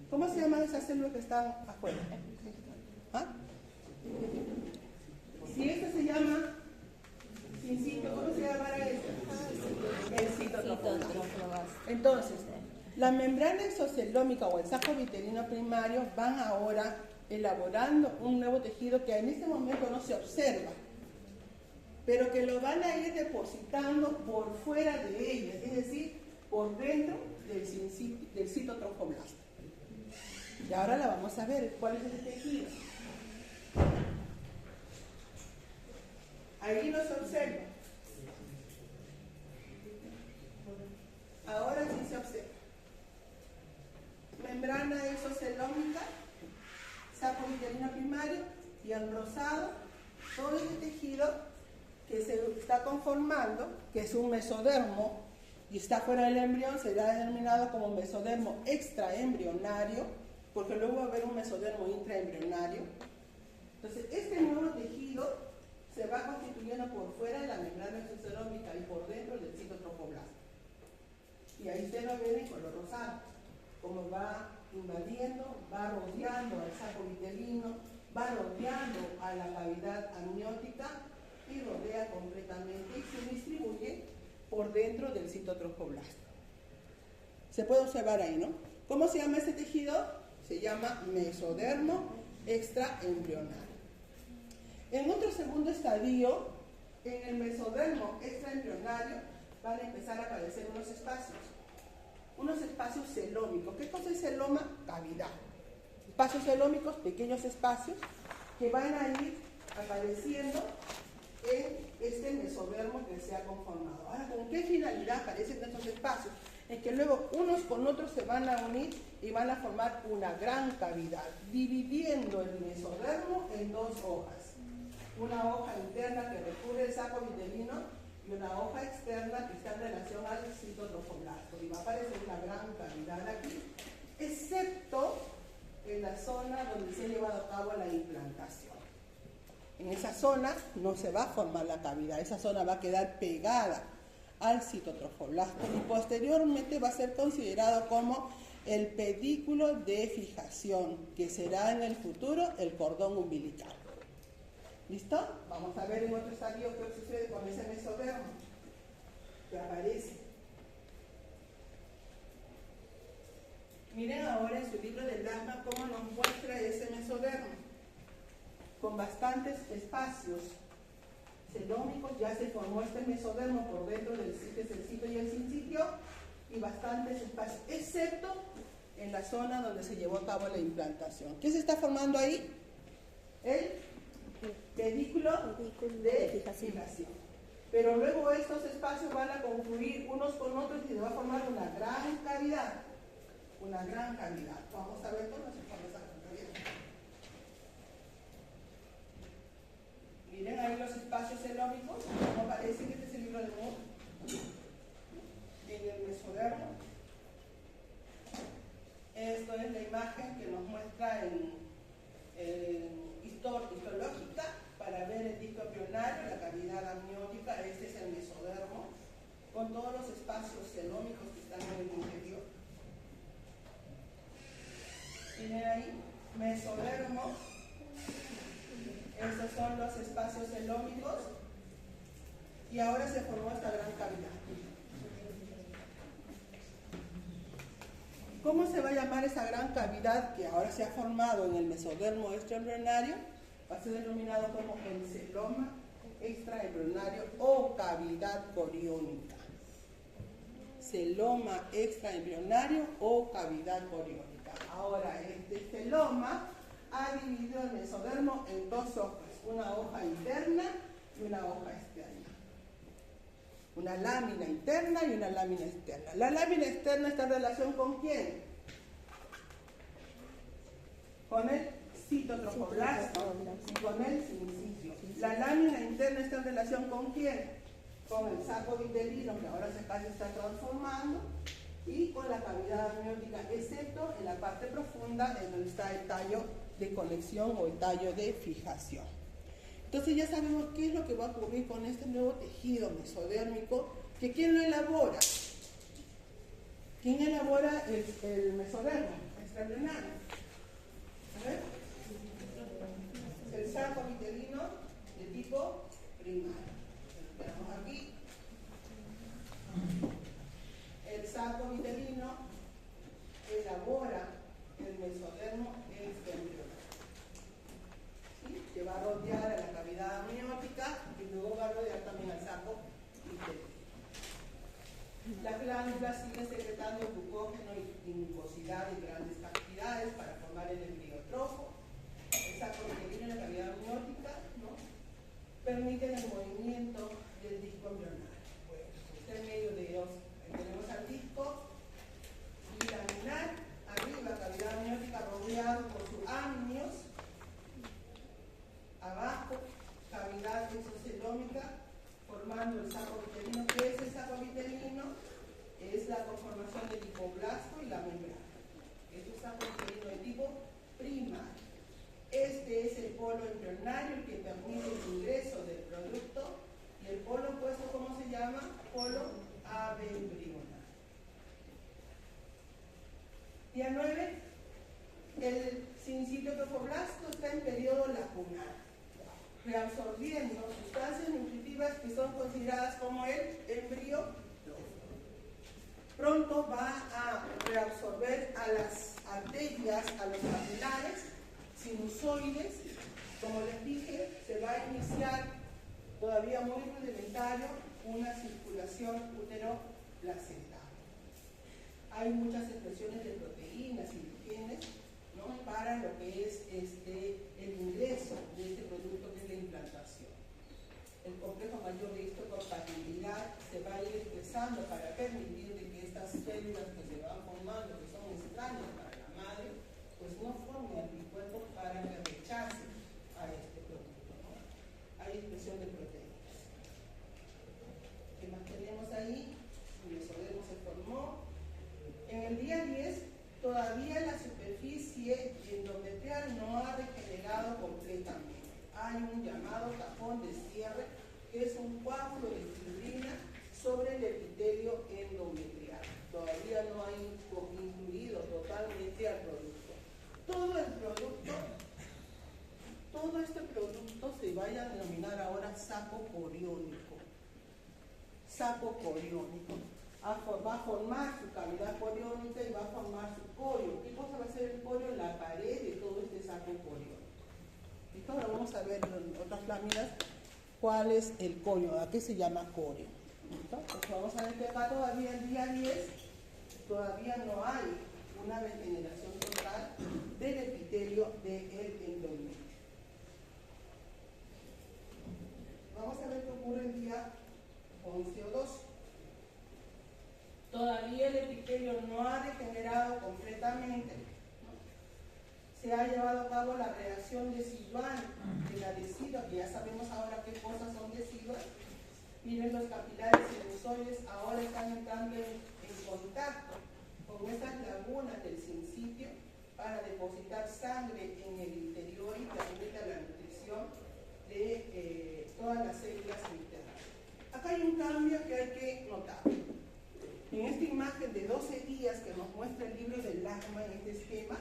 ¿Cómo se llaman esas células que están afuera? ¿Ah? Si esta se llama sincito, ¿cómo se llamará esta? El citotrofoblasto. Entonces, la membrana exocelómica o el saco vitelino primario van ahora elaborando un nuevo tejido que en este momento no se observa, pero que lo van a ir depositando por fuera de ellas, es decir, por dentro del citotrofoblasto. Y ahora la vamos a ver, ¿cuál es el tejido? Ahí no se observa. Ahora sí se observa. Membrana exocelómica, saco vitelino primario y en rosado todo este tejido que se está conformando, que es un mesodermo y está fuera del embrión, será denominado como mesodermo extraembrionario, porque luego va a haber un mesodermo intraembrionario. Entonces, este nuevo tejido se va constituyendo por fuera de la membrana exocelómica y por dentro del citotrofoblasto. Y ahí usted lo ve en color rosado, como va invadiendo, va rodeando al saco vitelino, va rodeando a la cavidad amniótica y rodea completamente y se distribuye por dentro del citotrofoblasto. Se puede observar ahí, ¿no? ¿Cómo se llama este tejido? Se llama mesodermo extraembrionario. En otro segundo estadio, en el mesodermo extraembrionario, van a empezar a aparecer unos espacios celómicos. ¿Qué cosa es celoma? Cavidad. Espacios celómicos, pequeños espacios, que van a ir apareciendo en este mesodermo que se ha conformado. Ahora, ¿con qué finalidad aparecen estos espacios? Es que luego unos con otros se van a unir y van a formar una gran cavidad, dividiendo el mesodermo en dos hojas. Una hoja interna que recubre el saco vitelino y una hoja externa que está en relación al citotrofoblasto. Y va a aparecer una gran cavidad aquí, excepto en la zona donde se ha llevado a cabo la implantación. En esa zona no se va a formar la cavidad, esa zona va a quedar pegada al citotrofoblasto y posteriormente va a ser considerado como el pedículo de fijación, que será en el futuro el cordón umbilical. ¿Listo? Vamos a ver en otro estadio qué sucede con ese mesodermo que aparece. Miren ahora en su libro del Dharma cómo nos muestra ese mesodermo, con bastantes espacios celómicos. Ya se formó este mesodermo por dentro del sitio y el sincitio, y bastantes espacios, excepto en la zona donde se llevó a cabo la implantación. ¿Qué se está formando ahí? El pedículo de fijación. Pero luego estos espacios van a confluir unos con otros y se va a formar una gran cavidad. Una gran cavidad. Vamos a ver cómo se forma esa gran cavidad. Miren ahí los espacios celómicos, como parece que este es el libro de Moore. En el mesodermo. Esto es la imagen que nos muestra en histológica para ver el disco embrionario, la cavidad amniótica. Este es el mesodermo, con todos los espacios celómicos que están en el interior. Miren ahí, mesodermo. Estos son los espacios celómicos. Y ahora se formó esta gran cavidad. ¿Cómo se va a llamar esa gran cavidad que ahora se ha formado en el mesodermo extraembrionario? Va a ser denominado como el celoma extraembrionario o cavidad coriónica. Celoma extraembrionario o cavidad coriónica. Ahora, este celoma ha dividido el mesodermo en dos hojas, una hoja interna y una hoja externa. Una lámina interna y una lámina externa. La lámina externa está en relación ¿con quién? Con el citotropoblasto y con el sincicio. La lámina interna está en relación ¿con quién? Con el saco vitelino, que ahora casi se está transformando, y con la cavidad amniótica, excepto en la parte profunda en donde está el tallo de conexión o el tallo de fijación. Entonces ya sabemos qué es lo que va a ocurrir con este nuevo tejido mesodérmico, que ¿quién lo elabora? ¿Quién elabora el mesodermo extraembrionario? A ver. El saco vitelino de tipo primario. Tenemos aquí. El saco vitelino elabora el mesodermo extraembrionario. Que va a rodear a la cavidad amniótica y luego va a rodear también al saco vitelino. Las glándulas siguen secretando glucógeno y mucosidad en grandes cantidades para formar el embriotrofo. El saco vitelino y la cavidad amniótica, ¿no?, permiten el movimiento del disco embrionario. Bueno, está en medio de ellos. Tenemos al disco bilaminar, arriba cavidad amniótica rodeado por sus amnios. Abajo, cavidad exocelómica, formando el saco vitelino. ¿Qué es el saco vitelino? Es la conformación del hipoblasto y la membrana. Este es el saco vitelino de tipo primario. Este es el polo embrionario, el que permite el ingreso del producto. Y el polo opuesto, ¿cómo se llama? Polo abembrionario. Día 9. El sincitotropoblasto está en periodo lacunar, reabsorbiendo sustancias nutritivas que son consideradas como el embriótrofo. Pronto va a reabsorber a las arterias, a los capilares sinusoides. Como les dije, se va a iniciar todavía muy rudimentario una circulación útero-placental. Hay muchas expresiones de proteínas y de genes, ¿no?, para lo que es el ingreso de este producto que es la implantación. El complejo mayor de histocompatibilidad se va a ir expresando para permitir de que estas células que se van formando, que son extrañas para la madre, pues no formen anticuerpos para que rechacen a este producto, ¿no? Hay expresión de proteínas. ¿Qué más tenemos ahí? El mesodermo se formó. En el día 10, todavía la superficie endometrial no ha regenerado completamente. Hay un llamado tapón de cierre, que es un coágulo de fibrina sobre el epitelio endometrial. Todavía no ha incluido totalmente al producto. Todo este producto se vaya a denominar ahora saco coriónico. Saco coriónico. Va a formar su cavidad coriónica y va a formar su corio. ¿Qué cosa va a ser el corio? La pared de todo este saco coriónico. Y ahora vamos a ver en otras láminas cuál es el corio, a qué se llama corio. Entonces vamos a ver que acá todavía el día 10 todavía no hay una regeneración total del epitelio del endometrio. Vamos a ver qué ocurre el día 11 o 12. Todavía el epitelio no ha degenerado completamente, ¿no? Se ha llevado a cabo la reacción decidual de la decida, que ya sabemos ahora qué cosas son deciduas. Miren, los capilares sinusoides ahora están entrando en contacto con estas lagunas del sincitio para depositar sangre en el interior y permite la nutrición de todas las células internas. Acá hay un cambio que hay que notar. En esta imagen de 12 días que nos muestra el libro del Lachmann en este esquema,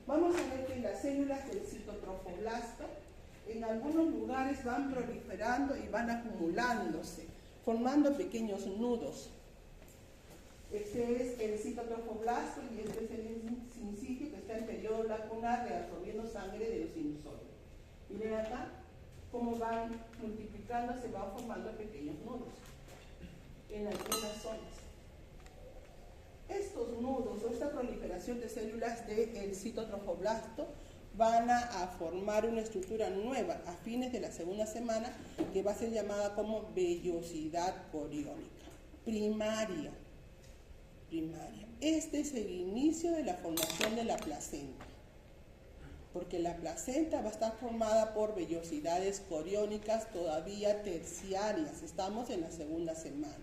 vamos a ver que las células del citotrofoblasto en algunos lugares van proliferando y van acumulándose, formando pequeños nudos. Este es el citotrofoblasto y este es el sincitio que está en periodo lacunar reabsorbiendo sangre de los sinusoides. Miren acá cómo van multiplicándose, van formando pequeños nudos en algunas zonas. Estos nudos o esta proliferación de células del citotrofoblasto van a formar una estructura nueva a fines de la segunda semana que va a ser llamada como vellosidad coriónica primaria. Este es el inicio de la formación de la placenta, porque la placenta va a estar formada por vellosidades coriónicas todavía terciarias. Estamos en la segunda semana.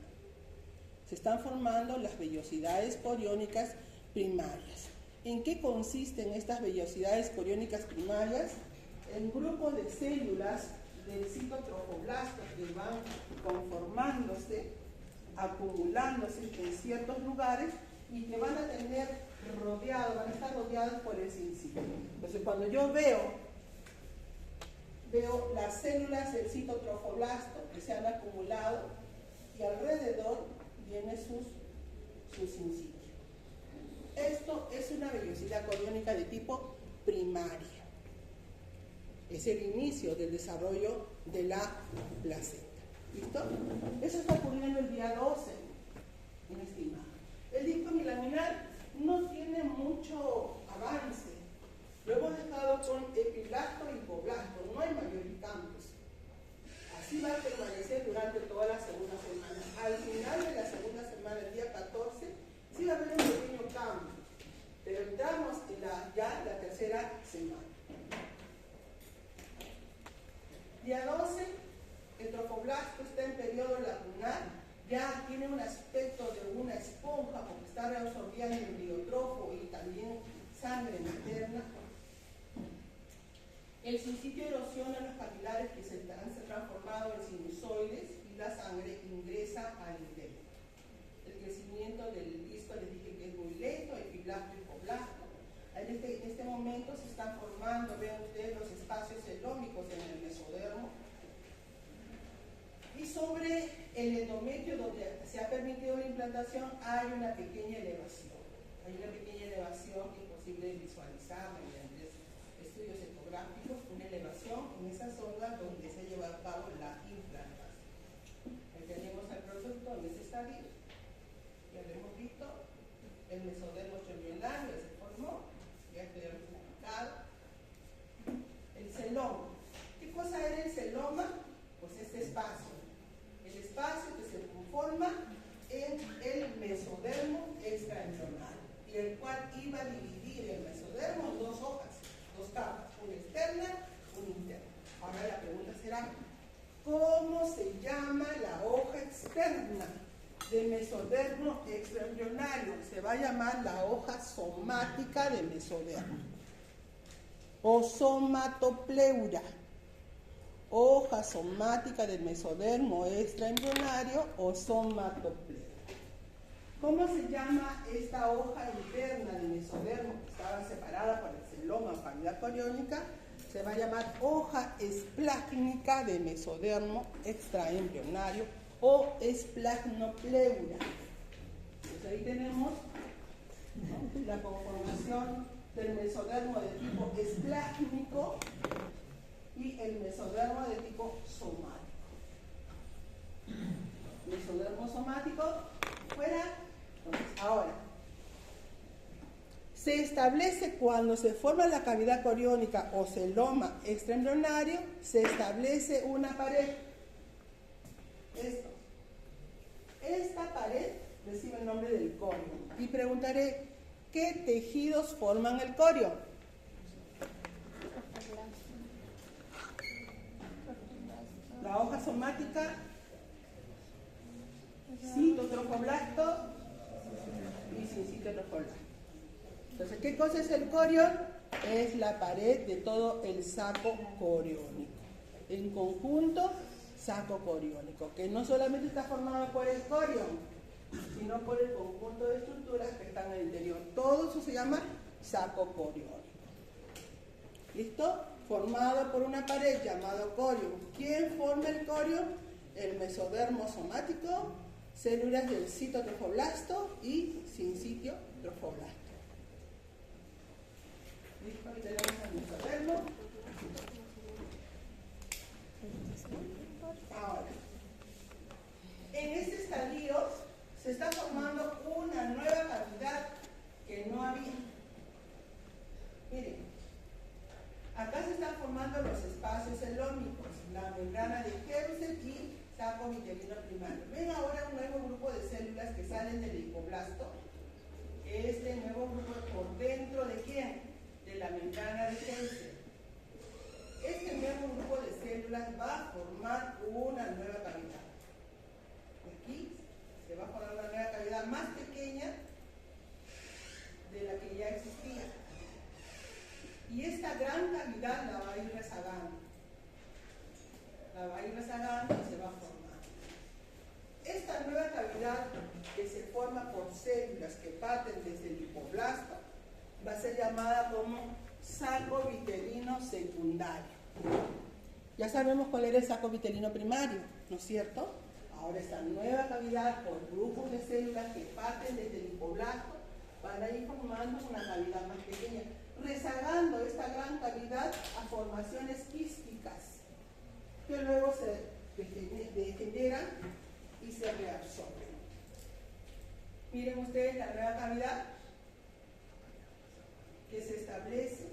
Se están formando las vellosidades coriónicas primarias. ¿En qué consisten estas vellosidades coriónicas primarias? En grupos de células del citotrofoblasto que van conformándose, acumulándose en ciertos lugares y que van a tener van a estar rodeados por el sincitio. Entonces, cuando yo veo las células del citotrofoblasto que se han acumulado y alrededor viene su sincitio. Esto es una vellosidad coriónica de tipo primaria. Es el inicio del desarrollo de la placenta. ¿Listo? Eso está ocurriendo el día 12 en esta imagen. El disco milaminar no tiene mucho avance. Lo hemos dejado con epiblasto y hipoblasto. No hay mayores cambios. Así va a permanecer durante toda la segunda semana. Al final de la segunda semana, el día 14, sí va a haber un pequeño cambio, pero entramos en ya la tercera semana. Día 12, el trofoblasto está en periodo lacunar, ya tiene un aspecto de una esponja porque está reabsorbiendo el embriotrofo y también sangre materna. El sincitio erosiona los capilares que se han transformado en sinusoides y la sangre ingresa al interior. El crecimiento del disco les dije que es muy lento, epiblasto y hipoblasto. En este momento se están formando, vean ustedes, los espacios celómicos en el mesodermo. Y sobre el endometrio, donde se ha permitido la implantación, hay una pequeña elevación. Hay una pequeña elevación que es posible visualizar mediante estudios ecográficos, una elevación en esa zona donde se lleva a cabo la implantación. Ahí tenemos el producto en ese estadio. Ya lo hemos visto. El mesodermo triangular ya se formó. Ya estudiamos explicado. El celoma. ¿Qué cosa era el celoma? Pues este espacio. El espacio que se conforma en el mesodermo extraembrional, y el cual iba a dividir el mesodermo en dos hojas, dos capas, una externa, una interna. Ahora la pregunta será, ¿cómo se llama la hoja externa del mesodermo extraembrionario? Se va a llamar la hoja somática del mesodermo, o somatopleura. Hoja somática del mesodermo extraembrionario o somatopleura. ¿Cómo se llama esta hoja interna del mesodermo que estaba separada por el celoma o cavidad coriónica? Se va a llamar hoja esplácnica de mesodermo extraembrionario o esplagmopleura. Pues ahí tenemos, ¿no?, la conformación del mesodermo de tipo esplácnico y el mesodermo de tipo somático. Mesodermo somático fuera. Entonces, ahora, Se establece cuando se forma la cavidad coriónica o celoma extraembrionario, se establece una pared. Esto. Esta pared recibe el nombre del corio. Y preguntaré, ¿qué tejidos forman el corio? La hoja somática, citotrofoblasto y sincitotrofoblasto. Entonces, ¿qué cosa es el corión? Es la pared de todo el saco coriónico. En conjunto, saco coriónico, que no solamente está formado por el corión, sino por el conjunto de estructuras que están en el interior. Todo eso se llama saco coriónico. ¿Listo? Formado por una pared llamado corión. ¿Quién forma el corión? El mesodermo somático, células del citotrofoblasto y sincitiotrofoblasto. ¿Listo? Ahí tenemos el mesodermo. Ahora, en este estadio se está formando una nueva cavidad que no había. Miren, acá se están formando los espacios celómicos, la membrana de Kersen y saco vitelino primario. Ven ahora un nuevo grupo de células que salen del hipoblasto. Este nuevo grupo por dentro de ¿quién? De la membrana de Kersen. Este nuevo grupo de células va a formar una nueva cavidad. Aquí se va a formar una nueva cavidad más pequeña de la que ya existía. Y esta gran cavidad la va a ir rezagando. La va a ir rezagando y se va a formar. Esta nueva cavidad que se forma por células que parten desde el hipoblasto va a ser llamada como saco vitelino secundario. Ya sabemos cuál era el saco vitelino primario, ¿no es cierto? Ahora esta nueva cavidad por grupos de células que parten desde el hipoblasto van a ir formando una cavidad más pequeña, rezagando esta gran cavidad a formaciones quísticas que luego se degeneran y se reabsorben. Miren ustedes la nueva cavidad que se establece,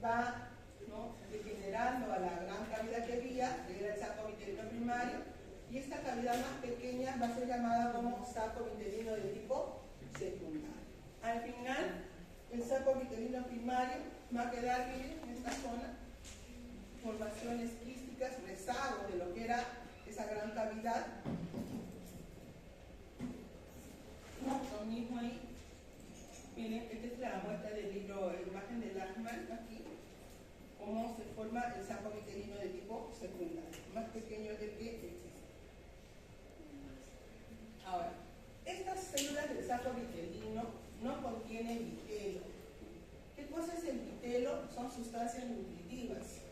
va, ¿no?, degenerando a la gran cavidad que había, que era el saco vitelino primario, y esta cavidad más pequeña va a ser llamada como saco vitelino de tipo secundario. Al final, el saco vitelino primario va a quedar, miren, en esta zona, formaciones quísticas, rezagos de lo que era esa gran cavidad. Lo mismo ahí. Miren, esta es la muestra del libro Imagen del Lachmann, aquí, cómo se forma el saco vitelino de tipo secundario, más pequeño del que existe. Ahora, estas células del saco vitelino no contienen vitelo. ¿Qué cosa es el vitelo? Son sustancias nutritivas,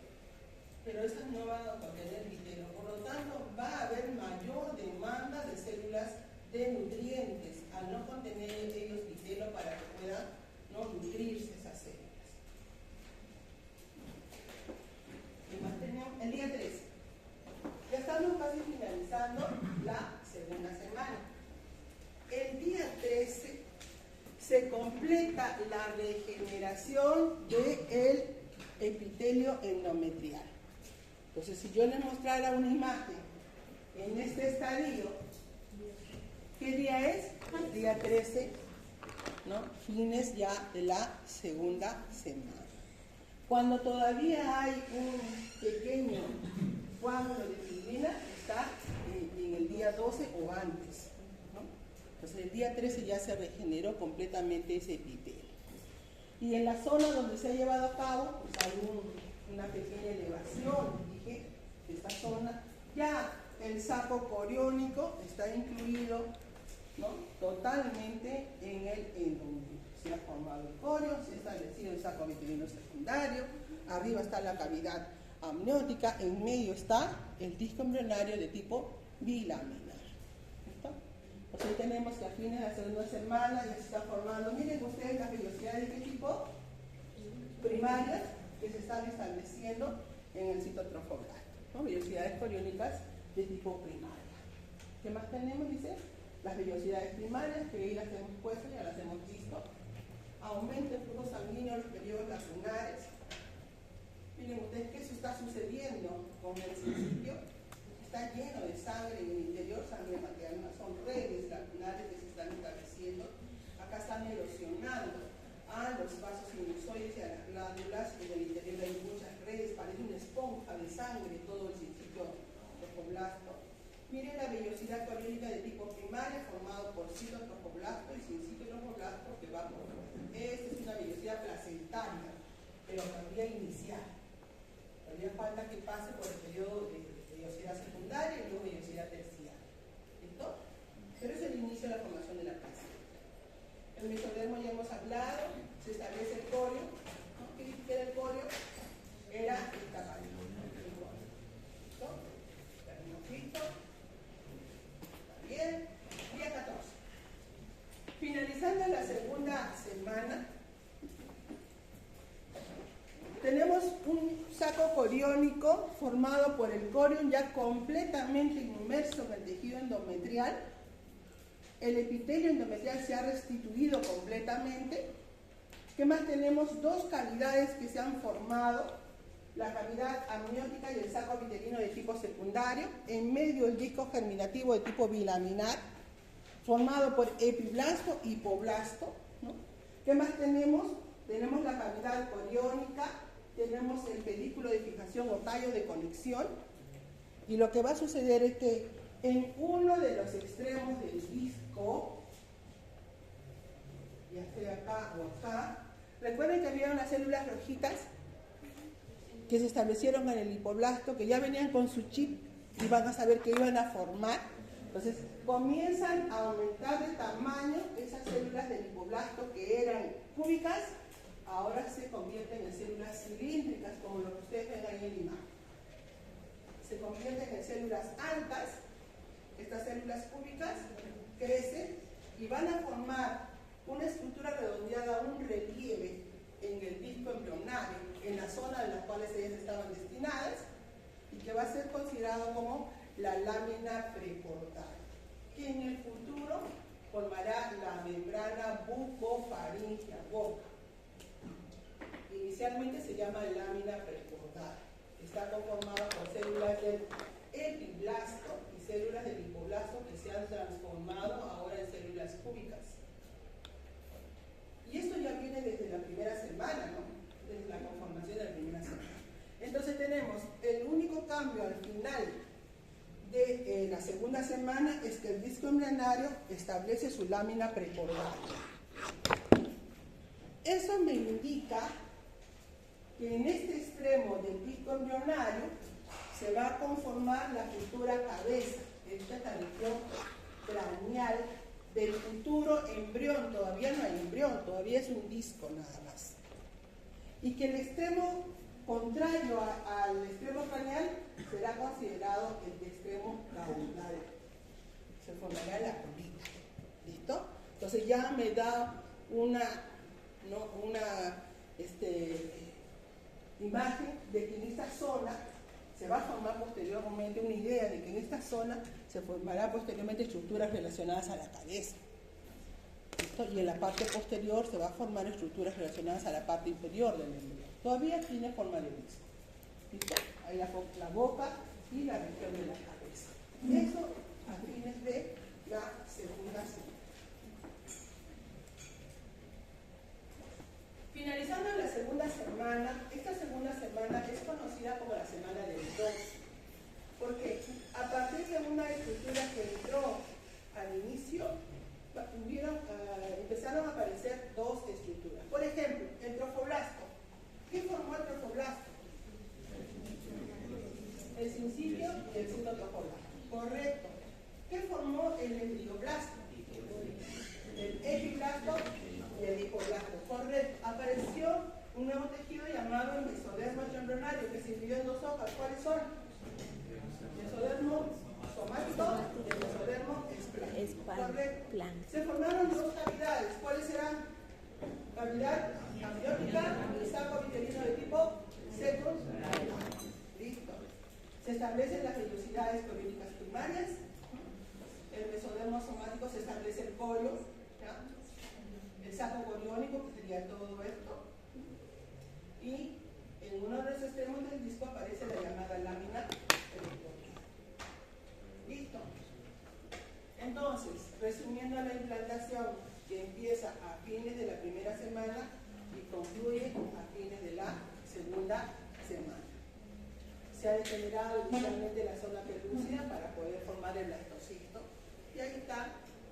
pero estas no van a contener vitelo. Por lo tanto, va a haber mayor demanda de células de nutrientes al no contener ellos vitelo para que puedan, ¿no?, nutrirse esas células. ¿Qué más tenemos? El día 13. Ya estamos casi finalizando la segunda semana. El día 13 se completa la regeneración del epitelio endometrial. Entonces, si yo les mostrara una imagen en este estadio, ¿qué día es? El día 13, ¿no? Fines ya de la segunda semana. Cuando todavía hay un pequeño coágulo de fibrina, está en el día 12 o antes, ¿no? Entonces el día 13 ya se regeneró completamente ese epitelio. Y en la zona donde se ha llevado a cabo, pues hay una pequeña elevación, dije, de esta zona. Ya el saco coriónico está incluido, ¿no?, totalmente en el endometrio. Se ha formado el corio, se ha establecido el saco vitelino secundario, arriba está la cavidad amniótica, en medio está el disco embrionario de tipo bilaminar. ¿Listo? Pues ahí tenemos que a fines de la segunda semana ya se está formando, miren ustedes las vellosidades de qué tipo, primarias, que se están estableciendo en el citotrofoblasto, ¿no? Vellosidades coriónicas de tipo primaria. ¿Qué más tenemos? Dice, las vellosidades primarias, que ahí las hemos puesto, ya las hemos visto. Aumenta el flujo sanguíneo en los periodos lacunares. Miren ustedes que eso está sucediendo con el sincitio. Está lleno de sangre en el interior, sangre materna, son redes lacunares que se están estableciendo. Acá están erosionando a los vasos sinusoides y a las glándulas. En el interior hay muchas redes, parece una esponja de sangre todo el sincitio trofoblasto. Miren la vellosidad coriónica de tipo primaria formado por citotrofoblasto y sincitio trofoblasto que va por. Esta es una vellosidad placentaria, pero todavía inicial. Todavía falta que pase por el periodo de vellosidad secundaria y luego vellosidad terciaria. ¿Listo? Pero es el inicio de la formación de la placenta. El mesodermo ya hemos hablado, se establece el corio. ¿No? ¿Qué era el corio? Era esta parte. ¿Listo? Ya lo hemos visto. Bien, día 14. Finalizando la segunda semana, tenemos un saco coriónico formado por el corium ya completamente inmerso en el tejido endometrial. El epitelio endometrial se ha restituido completamente. ¿Qué más tenemos? Dos cavidades que se han formado. La cavidad amniótica y el saco epitelino de tipo secundario, en medio el disco germinativo de tipo bilaminar, formado por epiblasto y hipoblasto, ¿no? ¿Qué más tenemos? Tenemos la cavidad coriónica, tenemos el pedículo de fijación o tallo de conexión, y lo que va a suceder es que en uno de los extremos del disco, ya sea acá o acá, recuerden que había unas células rojitas que se establecieron en el hipoblasto, que ya venían con su chip y van a saber que iban a formar. Entonces comienzan a aumentar de tamaño esas células del hipoblasto que eran cúbicas, ahora se convierten en células cilíndricas, como lo que ustedes ven ahí en la imagen. Se convierten en células altas, estas células cúbicas crecen y van a formar una estructura redondeada, un relieve en el disco embrionario, en la zona de las cuales ellas estaban destinadas, y que va a ser considerado como la lámina preportal, que en el futuro formará la membrana bucofaringea, boca. Inicialmente se llama lámina preportal. Está conformada por células del epiblasto y células del hipoblasto que se han transformado ahora en células cúbicas. Y esto ya viene desde la primera semana, ¿no? Desde la conformación de la primera semana. Entonces tenemos el único cambio al final de la segunda semana es que el disco embrionario establece su lámina preportal. Eso me indica que en este extremo del disco embrionario se va a conformar la futura cabeza, esta región craneal del futuro embrión. Todavía no hay embrión, todavía es un disco nada más. Y que el extremo contrario al extremo craneal será considerado el extremo caudal. Se formará la colita. ¿Listo? Entonces ya me da una imagen de que en esta zona se va a formar posteriormente una idea de que en esta zona se formará posteriormente estructuras relacionadas a la cabeza. ¿Listo? Y en la parte posterior se va a formar estructuras relacionadas a la parte inferior del embrión. Todavía tiene forma de disco. ¿Listo? Ahí la boca y la región de la cabeza. Eso a fines de la segunda semana. Finalizando la segunda semana, esta segunda semana es conocida como la semana del 2, porque a partir de una estructura que entró al inicio, empezaron a aparecer dos estructuras. Por ejemplo, el trofoblasto. ¿Qué formó el trofoblasto? El sincitio y el citotrofoblasto. Correcto. ¿Qué formó el embrioblasto? El epiblasto y el hipoblasto. Correcto. Apareció un nuevo tejido llamado el mesodermo embrionario que se dividió en dos hojas. ¿Cuáles son? El mesodermo somático y el mesodermo esplánctico. Correcto. Se formaron dos cavidades. ¿Cuáles serán? Cavidad amniótica y saco epitelino de tipo secundario. Listo. Se establecen las vellosidades coriónicas primarias. El mesodermo somático goriónico se establece el colo, ¿ya? El saco goriónico, que sería todo esto, y en uno de los extremos del disco aparece la llamada lámina electrónica. ¿Listo? Entonces, resumiendo la implantación, que empieza a fines de la primera semana y concluye a fines de la segunda semana. Se ha degenerado inicialmente la zona pelúcida para poder formar el blastocisto, y ahí está,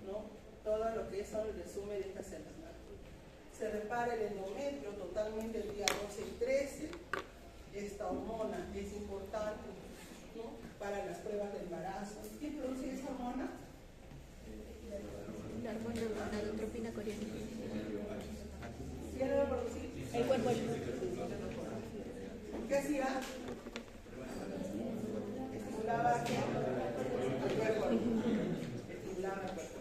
¿no?, todo lo que es el resumen de esta semana. Se repara el endometrio totalmente el día 12 y 13. Esta hormona es importante, ¿no?, para las pruebas de embarazo. ¿Quién produce esa hormona? La hormona, la dotropina coriónica. ¿Quién lo va a producir? El cuerpo. ¿Qué hacía? Estimulaba al cuerpo. Estimulaba al cuerpo.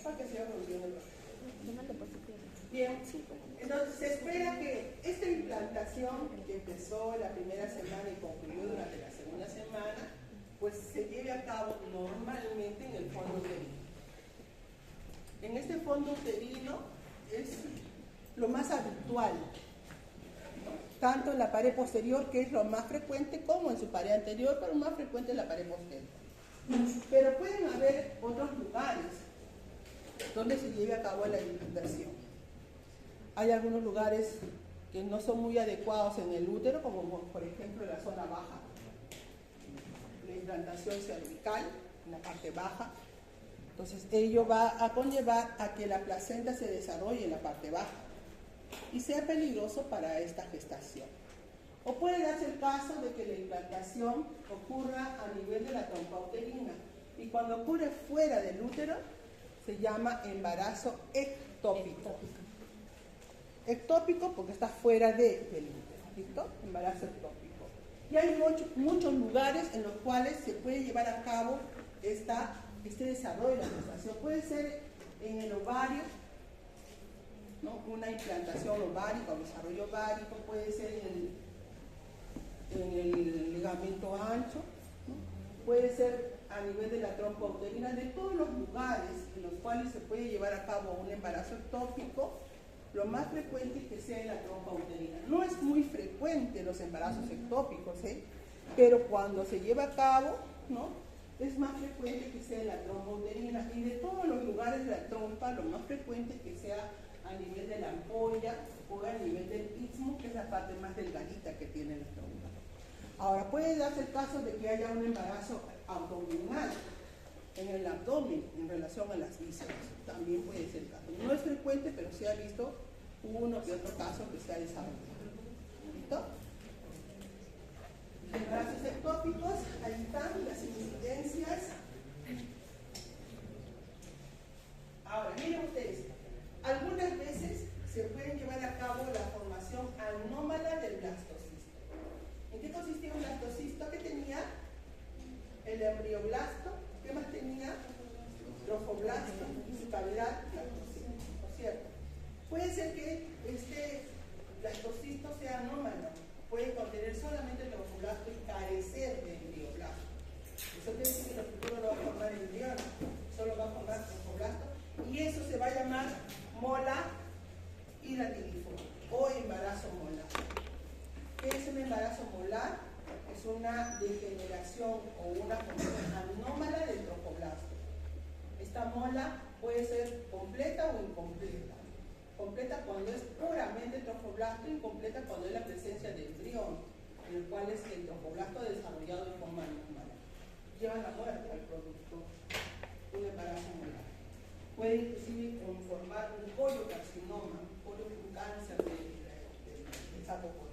¿Para qué se iba produciendo el cuerpo? Bien, entonces se espera que esta implantación que empezó la primera semana y concluyó durante la segunda semana, pues se lleve a cabo normalmente en el fondo uterino. En este fondo uterino es lo más habitual, ¿no?, tanto en la pared posterior, que es lo más frecuente, como en su pared anterior, pero más frecuente en la pared posterior. Pero pueden haber otros lugares donde se lleve a cabo la implantación. Hay algunos lugares que no son muy adecuados en el útero, como por ejemplo la zona baja, la implantación cervical, en la parte baja. Entonces ello va a conllevar a que la placenta se desarrolle en la parte baja y sea peligroso para esta gestación. O puede darse el caso de que la implantación ocurra a nivel de la trompa uterina, y cuando ocurre fuera del útero se llama embarazo ectópico. Ectópico porque está fuera del útero, ¿listo? Embarazo ectópico. Y hay muchos lugares en los cuales se puede llevar a cabo este desarrollo de la gestación. Puede ser en el ovario, ¿no?, una implantación ovárica o desarrollo ovárico, puede ser en el ligamento ancho, ¿no?, puede ser a nivel de la trompa uterina. De todos los lugares en los cuales se puede llevar a cabo un embarazo ectópico, lo más frecuente es que sea en la trompa uterina. No es muy frecuente los embarazos ectópicos, pero cuando se lleva a cabo, ¿no?, es más frecuente que sea en la trompa uterina. Y de todos los lugares de la trompa, lo más frecuente es que sea a nivel de la ampolla o a nivel del istmo, que es la parte más delgadita que tiene la trompa. Ahora, puede darse el caso de que haya un embarazo abdominal en el abdomen en relación a las vísceras. También puede ser el caso. No es frecuente, pero se ha visto uno que otro caso que se ha desarrollado. ¿Listo? Embarazos ectópicos, ahí están las incidencias. Ahora, miren ustedes, algunas veces se pueden llevar a cabo la formación anómala del blastocisto. ¿En qué consistía un blastocisto? ¿Qué tenía? El embrioblasto. ¿Qué más tenía? Trofoblasto y su cavidad blastocisto, ¿no es cierto? Puede ser que este blastocisto sea anómalo, puede contener solamente el trofoblasto y carecer de embrioblasto. Eso quiere decir que en el futuro no va a formar embrión, solo va a formar trofoblasto, y eso se va a llamar mola hidratilífero o embarazo molar. ¿Qué es un embarazo molar? Es una degeneración o una formación anómala del trofoblasto. Esta mola puede ser completa o incompleta. Completa cuando es puramente trofoblasto, incompleta cuando es la presencia de embrión, en el cual es el trofoblasto desarrollado de forma anómala. Lleva la muerte al producto, un embarazo molar. Puede inclusive conformar un coliocarcinoma, un cáncer del saco córneo.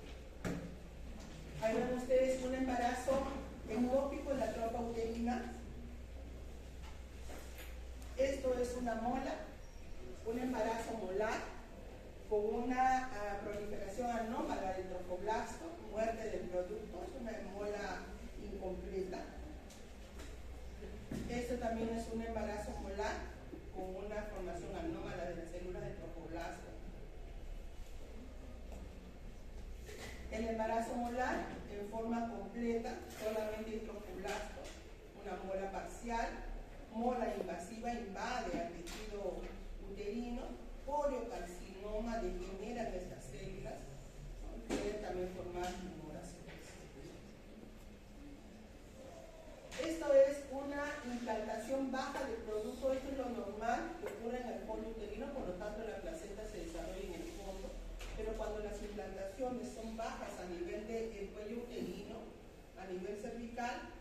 Ahí ven ustedes un embarazo ectópico en la trompa uterina. Esto es una mola, un embarazo molar con una proliferación anómala del trofoblasto, muerte del producto, es una mola incompleta. Esto también es un embarazo molar con una formación anómala de las células del trofoblasto. El embarazo molar en forma completa, solamente el trofoblasto, una mola parcial, mola invasiva invade al coriocarcinoma degeneran estas células, ¿no? Pueden también formar tumoraciones. Esto es una implantación baja de producto, esto es lo normal que ocurre en el fondo uterino, por lo tanto la placenta se desarrolla en el fondo, pero cuando las implantaciones son bajas a nivel del cuello uterino, a nivel cervical,